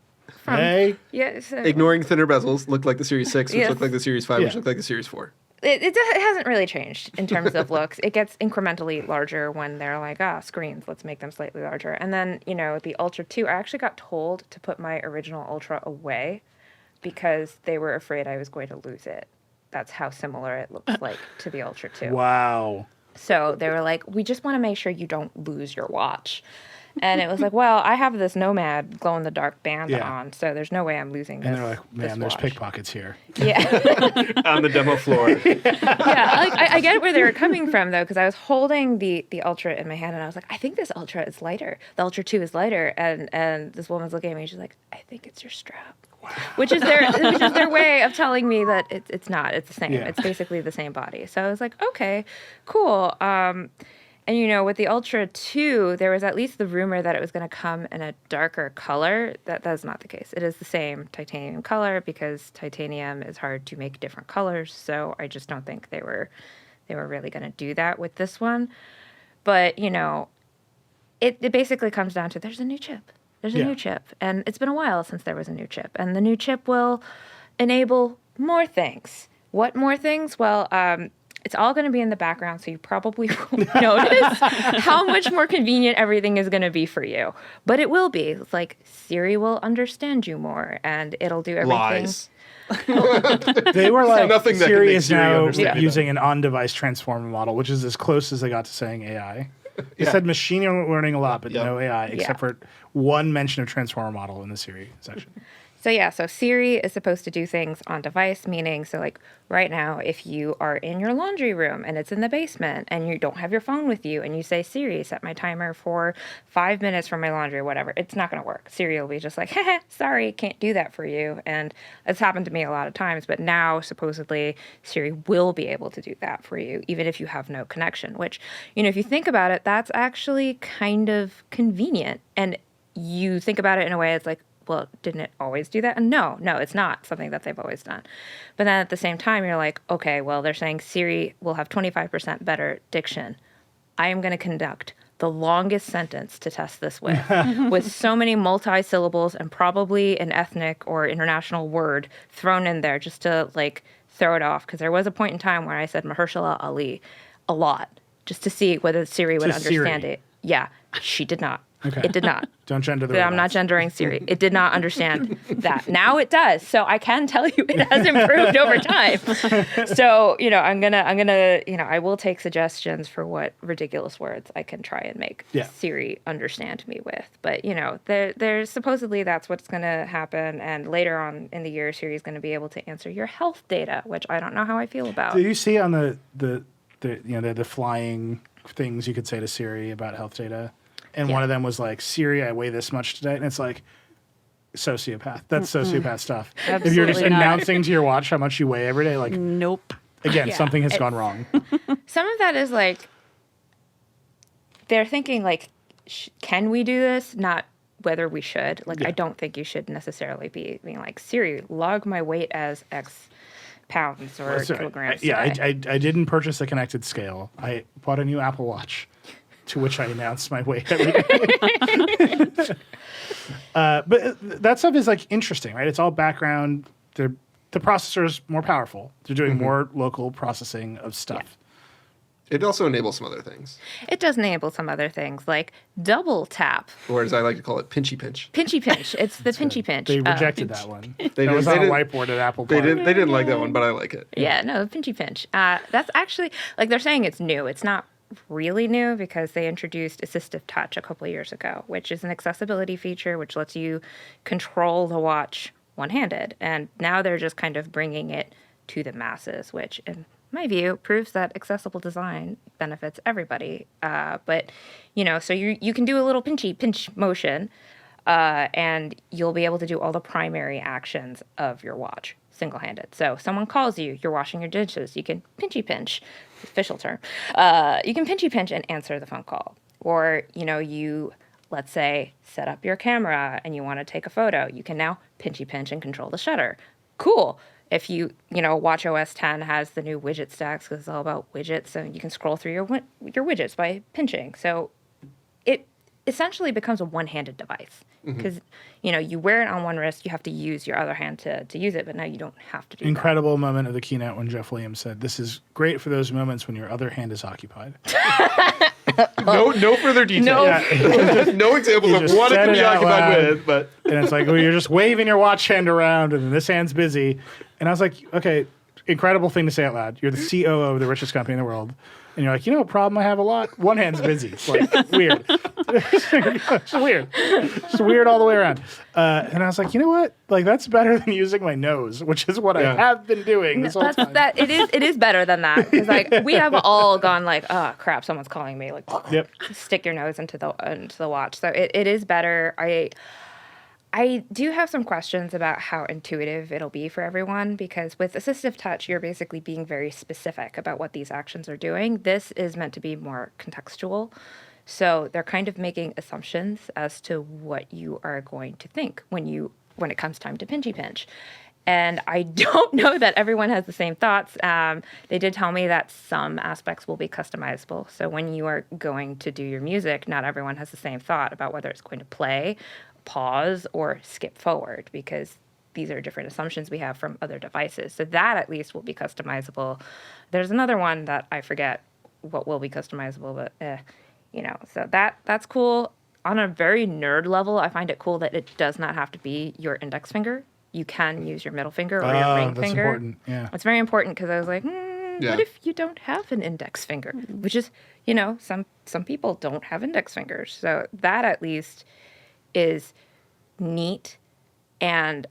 Hey. Yes. Ignoring thinner bezels, looked like the Series 6, which Yes. looked like the Series 5, which Yeah. looked like the Series 4. It hasn't really changed in terms of looks. It gets incrementally larger when they're like, screens, let's make them slightly larger. And then, the Ultra 2, I actually got told to put my original Ultra away because they were afraid I was going to lose it. That's how similar it looks like to the Ultra 2. Wow. So they were like, we just want to make sure you don't lose your watch. And it was like, well, I have this Nomad glow-in-the-dark band on, so there's no way I'm losing this. And they're like, man, there's watch. pickpockets here. Yeah. On the demo floor. I get where they were coming from, though, because I was holding the Ultra in my hand, and I was like, I think this Ultra is lighter. The Ultra 2 is lighter. And this woman's looking at me, and she's like, I think it's your strap. Wow. Which is their way of telling me that it's not. It's the same. Yeah. It's basically the same body. So I was like, okay, cool. And with the Ultra 2, there was at least the rumor that it was going to come in a darker color. That's not the case. It is the same titanium color because titanium is hard to make different colors. So I just don't think they were really going to do that with this one. But it basically comes down to there's a new chip. There's a new chip, and it's been a while since there was a new chip, and the new chip will enable more things. What more things? Well, it's all going to be in the background, so you probably won't notice how much more convenient everything is going to be for you. But it will be. It's like Siri will understand you more, and it'll do everything. Lies. They were like, Nothing that can Siri make is Siri now understand them. using an on-device transformer model, which is as close as they got to saying AI. They said machine learning a lot, but no AI, except for one mention of transformer model in the Siri section. So Siri is supposed to do things on device, meaning, right now, if you are in your laundry room and it's in the basement and you don't have your phone with you and you say, Siri, set my timer for 5 minutes for my laundry or whatever, it's not going to work. Siri will be just like, sorry, can't do that for you. And it's happened to me a lot of times, but now supposedly Siri will be able to do that for you, even if you have no connection, which, if you think about it, that's actually kind of convenient. And you think about it in a way, it's like, well, didn't it always do that? And no, it's not something that they've always done. But then at the same time, you're like, okay, well, they're saying Siri will have 25% better diction. I am going to conduct the longest sentence to test this with so many multi-syllables and probably an ethnic or international word thrown in there just to throw it off because there was a point in time where I said Mahershala Ali a lot just to see whether Siri would understand it. Yeah, she did not. Okay. It did not. Don't gender the I'm not robots. gendering Siri. It did not understand that. Now it does. So I can tell you it has improved over time. So, I'm gonna, I will take suggestions for what ridiculous words I can try and make Siri understand me with. But, there's supposedly that's what's gonna happen. And later on in the year, Siri's gonna be able to answer your health data, which I don't know how I feel about. Do you see on the flying things you could say to Siri about health data? And one of them was like, Siri, I weigh this much today. And it's like, sociopath. That's sociopath stuff. If you're just Absolutely not. announcing to your watch how much you weigh every day, like, Nope. again, something has gone wrong. Some of that is like, they're thinking like, can we do this? Not whether we should. Like, I don't think you should necessarily be being like, Siri, log my weight as X pounds or kilograms. I didn't purchase a connected scale. I bought a new Apple Watch, to which I announced my weight every day. But that stuff is like interesting, right? It's all background. The processor's more powerful. They're doing more local processing of stuff. It also enables some other things, It does enable some other things like double tap, or as I like to call it, pinchy pinch. pinchy pinch. It's the pinchy pinch. They rejected that one. They That was didn't- on a they whiteboard at Apple They Park. didn't like that one, but I like it. Yeah, no, pinchy pinch. That's actually, like, they're saying it's new. It's not really new because they introduced assistive touch a couple of years ago, which is an accessibility feature which lets you control the watch one-handed. And now they're just kind of bringing it to the masses, which in my view proves that accessible design benefits everybody. But, so you can do a little pinchy pinch motion and you'll be able to do all the primary actions of your watch single-handed. So someone calls you, you're washing your dishes, you can pinchy pinch, official term. You can pinchy pinch and answer the phone call. Or, you, let's say, set up your camera and you want to take a photo. You can now pinchy pinch and control the shutter. Cool. If Watch OS 10 has the new widget stacks because it's all about widgets, so you can scroll through your widgets by pinching. So it essentially becomes a one-handed device because, you wear it on one wrist, you have to use your other hand to use it, but now you don't have to do Incredible moment of the keynote when Jeff Williams said, "This is great for those moments when your other hand is occupied." No further detail. No examples You of just what it said can be it out occupied loud. with, but And it's like, well, you're just waving your watch hand around and this hand's busy. And I was like, okay, incredible thing to say out loud. You're the COO of the richest company in the world. And you're like, what problem I have a lot? One hand's busy. It's like weird. It's weird. It's weird all the way around. And I was like, you know what? Like, that's better than using my nose, which is what I have been doing this whole time. It is better than that because like we have all gone like, oh crap, someone's calling me. Like, Yep. stick your nose into the watch. So it is better. I do have some questions about how intuitive it'll be for everyone because with assistive touch, you're basically being very specific about what these actions are doing. This is meant to be more contextual. So they're kind of making assumptions as to what you are going to think when it comes time to pinchy pinch. And I don't know that everyone has the same thoughts. They did tell me that some aspects will be customizable. So when you are going to do your music, not everyone has the same thought about whether it's going to play, pause, or skip forward because these are different assumptions we have from other devices. So that at least will be customizable. There's another one that I forget what will be customizable, but so that's cool. On a very nerd level, I find it cool that it does not have to be your index finger. You can use your middle finger or your ring that's finger. important. Yeah. It's very important because I was like, what if you don't have an index finger? Which is, some people don't have index fingers. So that at least is neat. And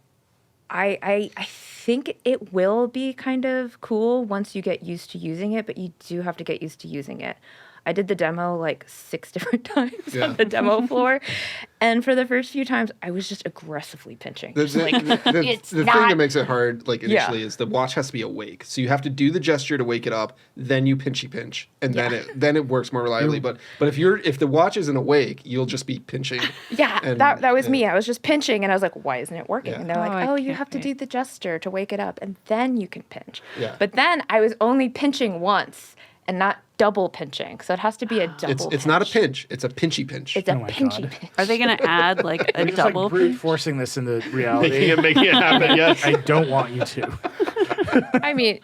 I think it will be kind of cool once you get used to using it, but you do have to get used to using it. I did the demo like 6 different times on the demo floor. And for the first few times, I was just aggressively pinching. the thing that makes it hard, like initially, Yeah. is the watch has to be awake. So you have to do the gesture to wake it up, then you pinchy pinch, and then it works more reliably. But if the watch isn't awake, you'll just be pinching. Yeah, and, that was me. I was just pinching, and I was like, why isn't it working? Yeah. And they're Oh, like, I you can't have to wait. do the gesture to wake it up, and then you can pinch. Yeah. But then I was only pinching once and not double pinching. So it has to be a double It's not a pinch; it's a pinchy pinch. It's a my pinchy God. pinch. Are they going to add like a You're just like double brute pinch? forcing this into reality. making it happen. Yes. I don't want you to. I mean,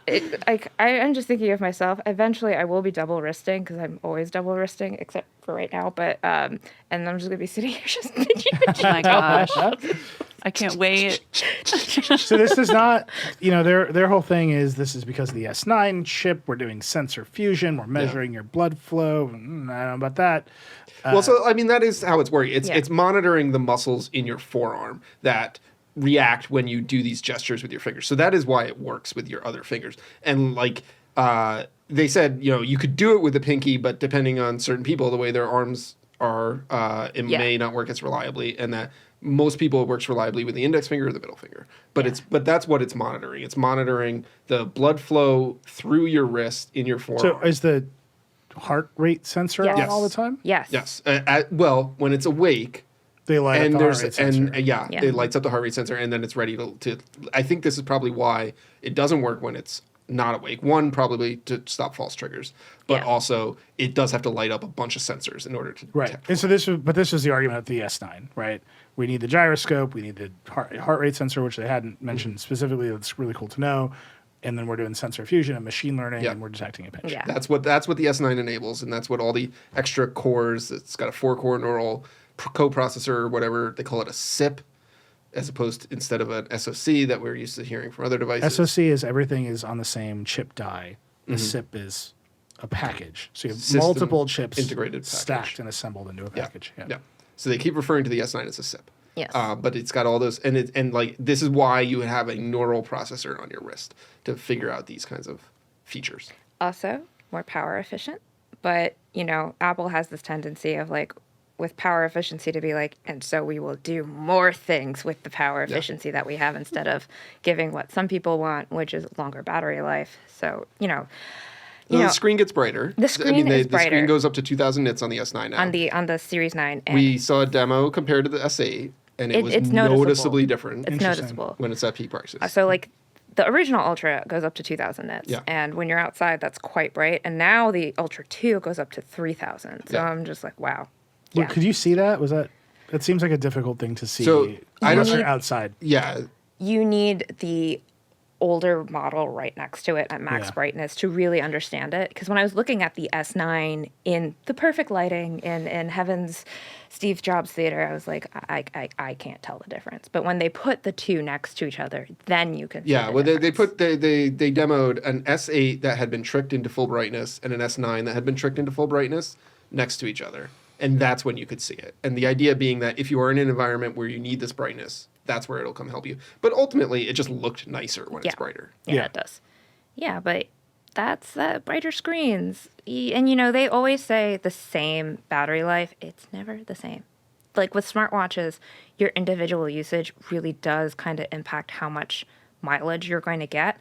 I'm just thinking of myself. Eventually, I will be double wristing because I'm always double wristing, except for right now. But and then I'm just gonna be sitting here just Oh my gosh. I can't wait. So this is not, their whole thing is this is because of the S9 chip. We're doing sensor fusion. We're measuring your blood flow. I don't know about that. Well, so I mean that is how it's working. It's Yeah. it's monitoring the muscles in your forearm that react when you do these gestures with your fingers. So that is why it works with your other fingers. And like they said, you could do it with the pinky, but depending on certain people, the way their arms are, it may not work as reliably, and that most people it works reliably with the index finger or the middle finger. But that's what it's monitoring. It's monitoring the blood flow through your wrist in your forearm. So is the heart rate sensor Yes. on all the time? Yes. Yes. Well, when it's awake, They light and up the heart there's rate sensor. Yeah. it lights up the heart rate sensor, and then it's ready to. I think this is probably why it doesn't work when it's not awake. One, probably to stop false triggers, but Yeah. also it does have to light up a bunch of sensors in order to Right. detect. And so this was the argument of the S9, right? We need the gyroscope, we need the heart rate sensor, which they hadn't mentioned specifically. That's really cool to know. And then we're doing sensor fusion and machine learning, Yeah. and we're detecting a pinch. Yeah. That's what the S9 enables, and that's what all the extra cores. It's got a 4-core neural coprocessor, or whatever they call it, a SIP, as opposed to, instead of an SoC that we're used to hearing from other devices. SoC is everything is on the same chip die. The SIP is a package. So you have System multiple chips integrated package. stacked and assembled into a package. Yeah. So they keep referring to the S9 as a SIP. Yes. But it's got all those, and like this is why you would have a neural processor on your wrist to figure out these kinds of features. Also, more power efficient. But, Apple has this tendency of like, with power efficiency to be like, and so we will do more things with the power efficiency that we have instead of giving what some people want, which is longer battery life. So, The screen gets brighter. The screen is The brighter. screen goes up to 2,000 nits on the S9 now. on the Series 9. And We saw a demo compared to the S8, and it was it's noticeable. noticeably different it's noticeable. when it's at peak prices. So like the original Ultra goes up to 2,000 nits. Yeah. And when you're outside, that's quite bright. And now the Ultra 2 goes up to 3,000. So Yeah. I'm just like, wow. Well, Yeah. could you see that? That seems like a difficult thing to see So, I unless don't- you're outside. Yeah, You need the older model right next to it at max Yeah. brightness to really understand it. Because when I was looking at the S9 in the perfect lighting in Heaven's Steve Jobs Theater, I was like, I can't tell the difference. But when they put the two next to each other, then you can see yeah. the Well, they difference. they demoed an S8 that had been tricked into full brightness and an S9 that had been tricked into full brightness next to each other, and that's when you could see it. And the idea being that if you are in an environment where you need this brightness, that's where it'll come help you. But ultimately, it just looked nicer when it's brighter. Yeah, Yeah. it does. Yeah, but that's brighter screens. And, they always say the same battery life. It's never the same. Like with smartwatches, your individual usage really does kind of impact how much mileage you're going to get.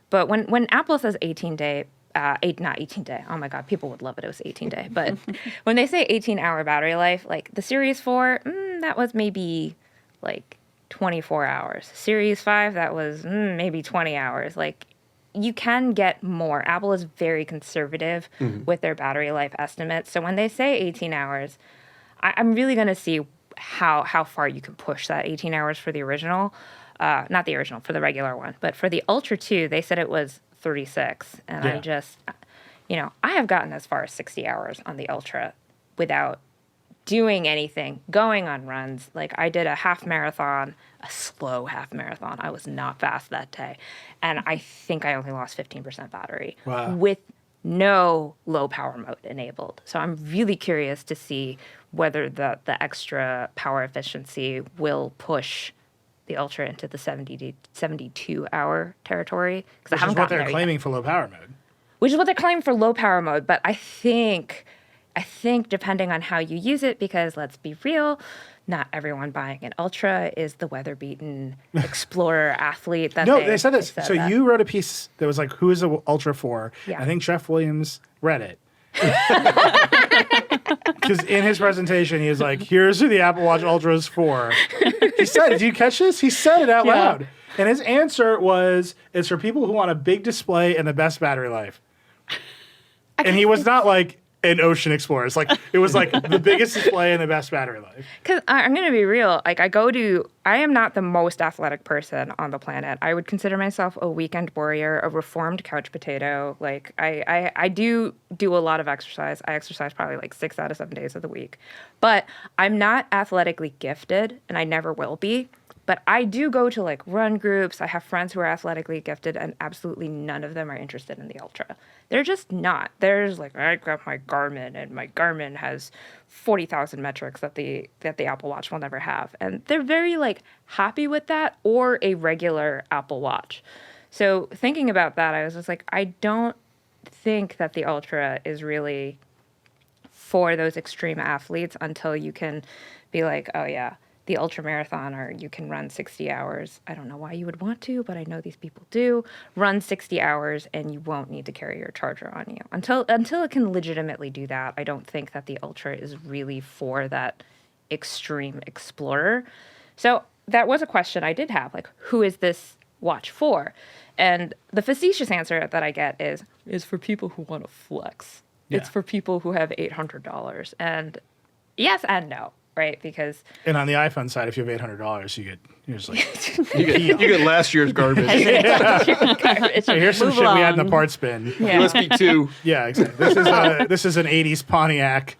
But when Apple says 18-day, not 18-day. Oh my God, people would love it. It was 18-day. But when they say 18-hour battery life, like the Series 4, that was maybe like 24 hours. Series 5, that was maybe 20 hours. Like you can get more. Apple is very conservative with their battery life estimates. So when they say 18 hours, I'm really going to see how far you can push that 18 hours for the original. Not the original, for the regular one. But for the Ultra 2, they said it was 36. And Yeah. I'm just, I have gotten as far as 60 hours on the Ultra without doing anything, going on runs. Like I did a half marathon, a slow half marathon. I was not fast that day. And I think I only lost 15% battery with no low power mode enabled. So I'm really curious to see whether the extra power efficiency will push the Ultra into the 72 hour territory. Because I Which haven't is what gotten they're there claiming yet. for low power mode. Which is what they're claiming for low power mode. But I think depending on how you use it, because let's be real, not everyone buying an Ultra is the weather-beaten explorer athlete. That No, they said this. So that. you wrote a piece that was like, who is the Ultra for? Yeah. I think Jeff Williams read it. Because in his presentation, he was like, here's who the Apple Watch Ultra is for. He said, did you catch this? He said it out loud. And his answer was, it's for people who want a big display and the best battery life. And he was not like, and Ocean Explorers. Like it was like the biggest display and the best battery life. Because I'm going to be real. Like I am not the most athletic person on the planet. I would consider myself a weekend warrior, a reformed couch potato. Like I do a lot of exercise. I exercise probably like 6 out of 7 days of the week. But I'm not athletically gifted, and I never will be. But I do go to like run groups. I have friends who are athletically gifted, and absolutely none of them are interested in the Ultra. They're just not. There's like, I grab my Garmin, and my Garmin has 40,000 metrics that the Apple Watch will never have. And they're very like happy with that, or a regular Apple Watch. So thinking about that, I was just like, I don't think that the Ultra is really for those extreme athletes until you can be like, oh yeah, the ultra marathoner, you can run 60 hours. I don't know why you would want to, but I know these people do. Run 60 hours and you won't need to carry your charger on you. Until it can legitimately do that, I don't think that the Ultra is really for that extreme explorer. So that was a question I did have, like, who is this watch for? And the facetious answer that I get is for people who want to flex. Yeah. It's for people who have $800. And yes and no. Right, because and on the iPhone side, if you have $800, you're just like you get last year's garbage. So here's some shit we had in the parts bin. Yeah. USB 2. Yeah, exactly. This is an '80s Pontiac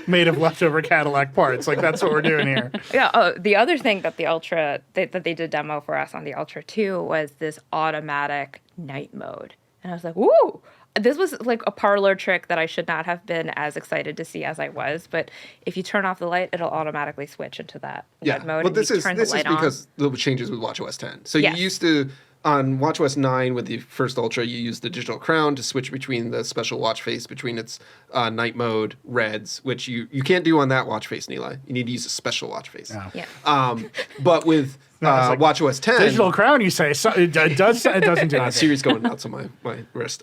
made of leftover Cadillac parts. Like that's what we're doing here. Yeah. Oh, the other thing that the Ultra that they did demo for us on the Ultra 2 was this automatic night mode, and I was like, "Woo!" This was like a parlor trick that I should not have been as excited to see as I was. But if you turn off the light, it'll automatically switch into that mode. But this is because the changes with watchOS 10. So yes. You used to, on watchOS 9 with the first Ultra, you used the digital crown to switch between the special watch face, between its night mode, reds, which you can't do on that watch face, Nilay. You need to use a special watch face. Oh. Yeah. But with watchOS 10... Digital crown, you say. So it doesn't do anything. Siri's going nuts on my wrist.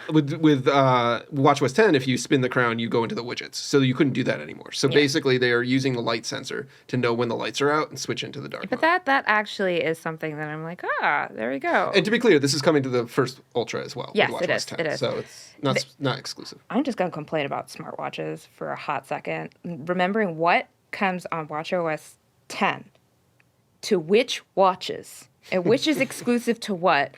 With watchOS 10, if you spin the crown, you go into the widgets. So you couldn't do that anymore. So basically, they are using the light sensor to know when the lights are out and switch into the dark mode. But that actually is something that I'm like, there we go. And to be clear, this is coming to the first Ultra as well. Yes, with it watchOS is. 10, It is. So it's not exclusive. I'm just going to complain about smartwatches for a hot second. Remembering what comes on watchOS 10 to which watches and which is exclusive to what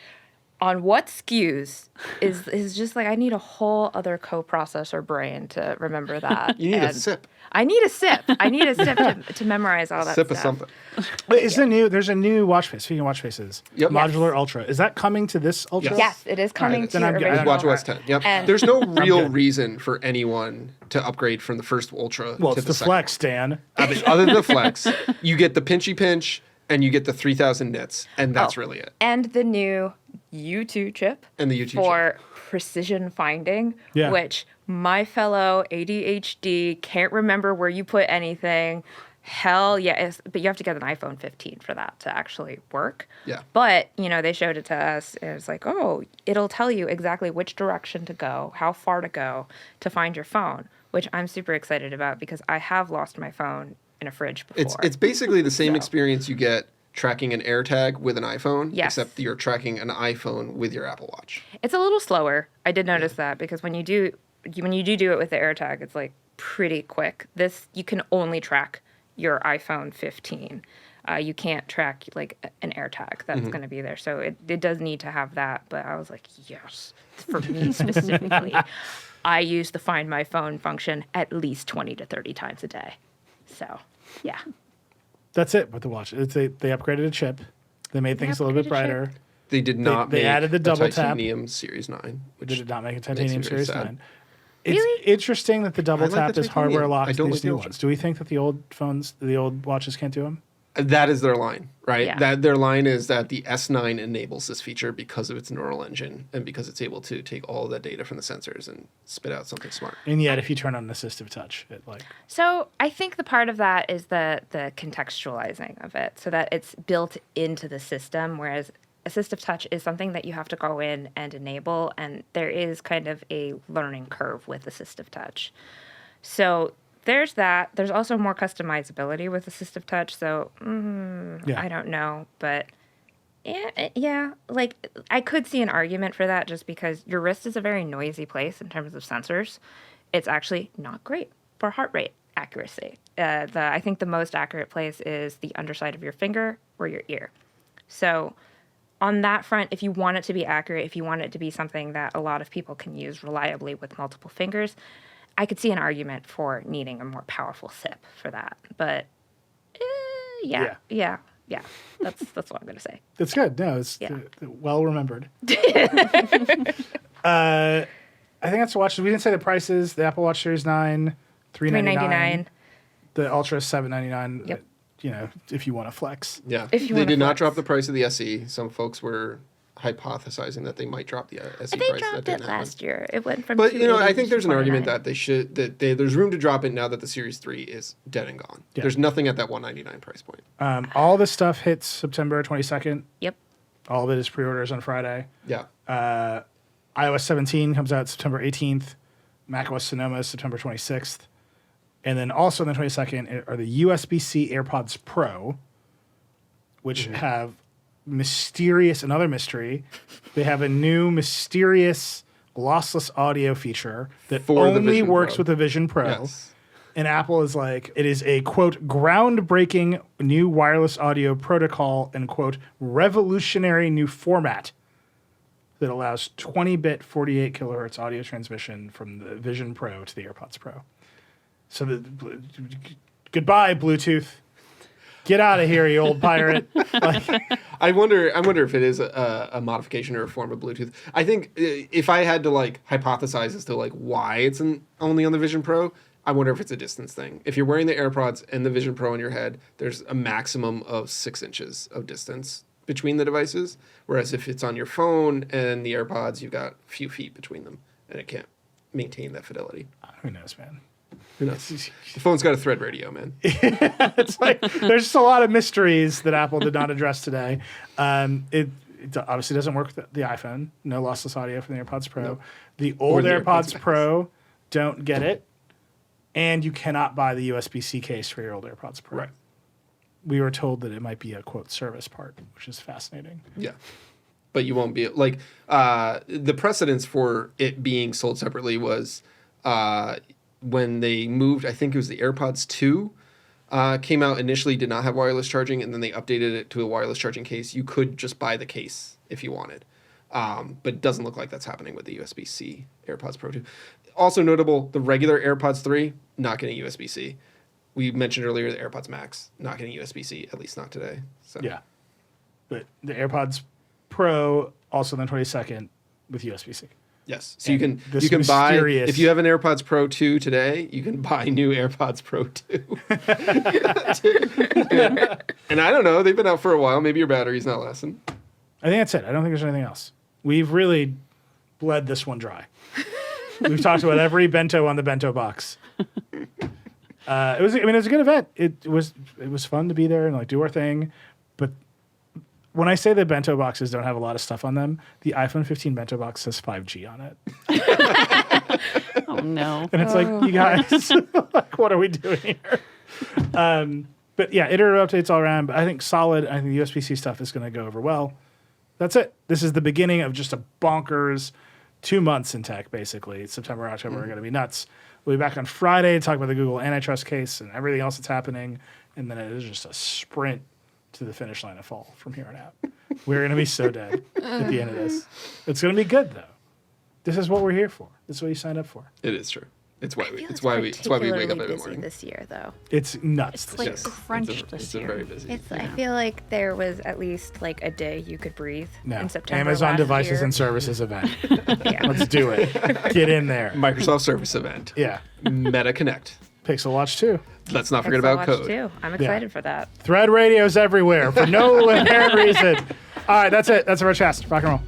on what SKUs is just like I need a whole other coprocessor brain to remember that. You need a sip. I need a sip. I need a sip to memorize all that sip stuff. of something. But there's a new watch face. Speaking of watch faces, Yep. modular Ultra. Is that coming to this Ultra? Yes, it is coming to then I'm good. original. watchOS 10. Yep. And- There's no real reason for anyone to upgrade from the first Ultra Well, to it's the the second. Flex, Dan. I mean, other than the Flex, you get the pinchy pinch and you get the 3,000 nits, and that's really it. And the new U2 chip And the U2 for precision finding, Yeah. which my fellow ADHD can't remember where you put anything. Hell yes, but you have to get an iPhone 15 for that to actually work. Yeah. But, they showed it to us. And it's like, it'll tell you exactly which direction to go, how far to go to find your phone, which I'm super excited about because I have lost my phone in a fridge before. It's basically the same experience you get tracking an AirTag with an iPhone, Yes. except you're tracking an iPhone with your Apple Watch. It's a little slower. I did notice that because when you do it with the AirTag, it's like pretty quick. This you can only track your iPhone 15. You can't track like an AirTag that's going to be there. So it does need to have that. But I was like, yes, for me specifically, I use the Find My Phone function at least 20 to 30 times a day. So yeah. That's it with the watch. They upgraded a chip. They made things a little bit upgraded chip. brighter. They did not They make added the double a tap. titanium Series 9, which They did not make a makes titanium me very Series sad. 9. It's Really? interesting that the double I like tap the is hardware titanium. locked I to don't these like the new Ultra. ones. Do we think that the old watches can't do them? That is their line, right? Yeah. Their line is that the S9 enables this feature because of its neural engine and because it's able to take all of that data from the sensors and spit out something smart. And yet, if you turn on assistive touch, it like So I think the part of that is the contextualizing of it, so that it's built into the system, whereas assistive touch is something that you have to go in and enable, and there is kind of a learning curve with assistive touch. So there's that. There's also more customizability with assistive touch, so Yeah. I don't know, but Yeah, like I could see an argument for that just because your wrist is a very noisy place in terms of sensors. It's actually not great for heart rate accuracy. I think the most accurate place is the underside of your finger or your ear. So on that front, if you want it to be accurate, if you want it to be something that a lot of people can use reliably with multiple fingers, I could see an argument for needing a more powerful sip for that. But yeah. That's what I'm gonna say. That's good. No, it's well remembered. I think that's watch. We didn't say the prices. The Apple Watch Series 9, $399. The Ultra, $799. Yep. You know, if you want to flex. Yeah. If you They wanna did not flex. drop the price of the SE. Some folks were hypothesizing that they might drop the SE They price. That dropped didn't it happen. last year. It went from But you know, I 280 think there's an to argument 249. that there's room to drop it now that the Series 3 is dead and gone. Yeah. There's nothing at that $199 price point. All this stuff hits September 22nd. Yep. All of it is pre-orders on Friday. Yeah. iOS 17 comes out September 18th. macOS Sonoma is September 26th. And then also on the 22nd are the USB-C AirPods Pro, which have another mystery. They have a new mysterious lossless audio feature that For the only Vision works Pro. with the Vision Pro. Yes. And Apple is like, it is a, quote, groundbreaking new wireless audio protocol and, quote, revolutionary new format that allows 20-bit 48 kilohertz audio transmission from the Vision Pro to the AirPods Pro. So goodbye, Bluetooth. Get out of here, you old pirate. I wonder if it is a modification or a form of Bluetooth. I think if I had to like hypothesize as to like why it's only on the Vision Pro, I wonder if it's a distance thing. If you're wearing the AirPods and the Vision Pro in your head, there's a maximum of 6 inches of distance between the devices. Whereas if it's on your phone and the AirPods, you've got a few feet between them, and it can't maintain that fidelity. Who knows, man? Who knows? The phone's got a thread radio, man. It's like there's just a lot of mysteries that Apple did not address today. It obviously doesn't work with the iPhone. No lossless audio from the AirPods Pro. No. The old the AirPods AirPods Max. Pro don't get it, and you cannot buy the USB-C case for your old AirPods Pro. Right. We were told that it might be a quote service part, which is fascinating. Yeah. But you won't be like the precedence for it being sold separately was when they moved. I think it was the AirPods 2 came out initially, did not have wireless charging, and then they updated it to a wireless charging case. You could just buy the case if you wanted, but it doesn't look like that's happening with the USB-C AirPods Pro 2. Also notable, the regular AirPods 3 not getting USB-C. We mentioned earlier the AirPods Max not getting USB-C, at least not today. So Yeah. But the AirPods Pro also on the 22nd with USB-C. yes, so you can this buy mysterious- if you have an AirPods Pro 2 today, you can buy new AirPods Pro 2. And I don't know, they've been out for a while. Maybe your battery's not lasting. I think that's it. I don't think there's anything else. We've really bled this one dry. We've talked about every bento on the bento box. It was a good event. It was fun to be there and like do our thing. But when I say the bento boxes don't have a lot of stuff on them, the iPhone 15 bento box says 5G on it. Oh no. And it's like, you guys, like, what are we doing here? But yeah, iterative updates all around. But I think solid. I think the USB-C stuff is going to go over well. That's it. This is the beginning of just a bonkers 2 months in tech, basically. September, October are going to be nuts. We'll be back on Friday to talk about the Google antitrust case and everything else that's happening. And then it is just a sprint to the finish line of fall from here on out. We're going to be so dead at the end of this. It's going to be good, though. This is what we're here for. This is what you signed up for. It is true. It's why I feel it's why we wake up particularly every busy morning. this year, though. It's nuts. It's like Yes, crunch it's this a year. very busy. I feel like there was at least like a day you could breathe No. in September. Amazon last Devices year. and Services event. Yeah. Let's do it. Get in there. Microsoft Service Event. Yeah. Meta Connect. Pixel Watch 2. Let's not forget Pixel about Watch code. too. I'm excited for that. Thread radios everywhere for no apparent reason. All right, that's it. That's our Vergecast. Rock and roll.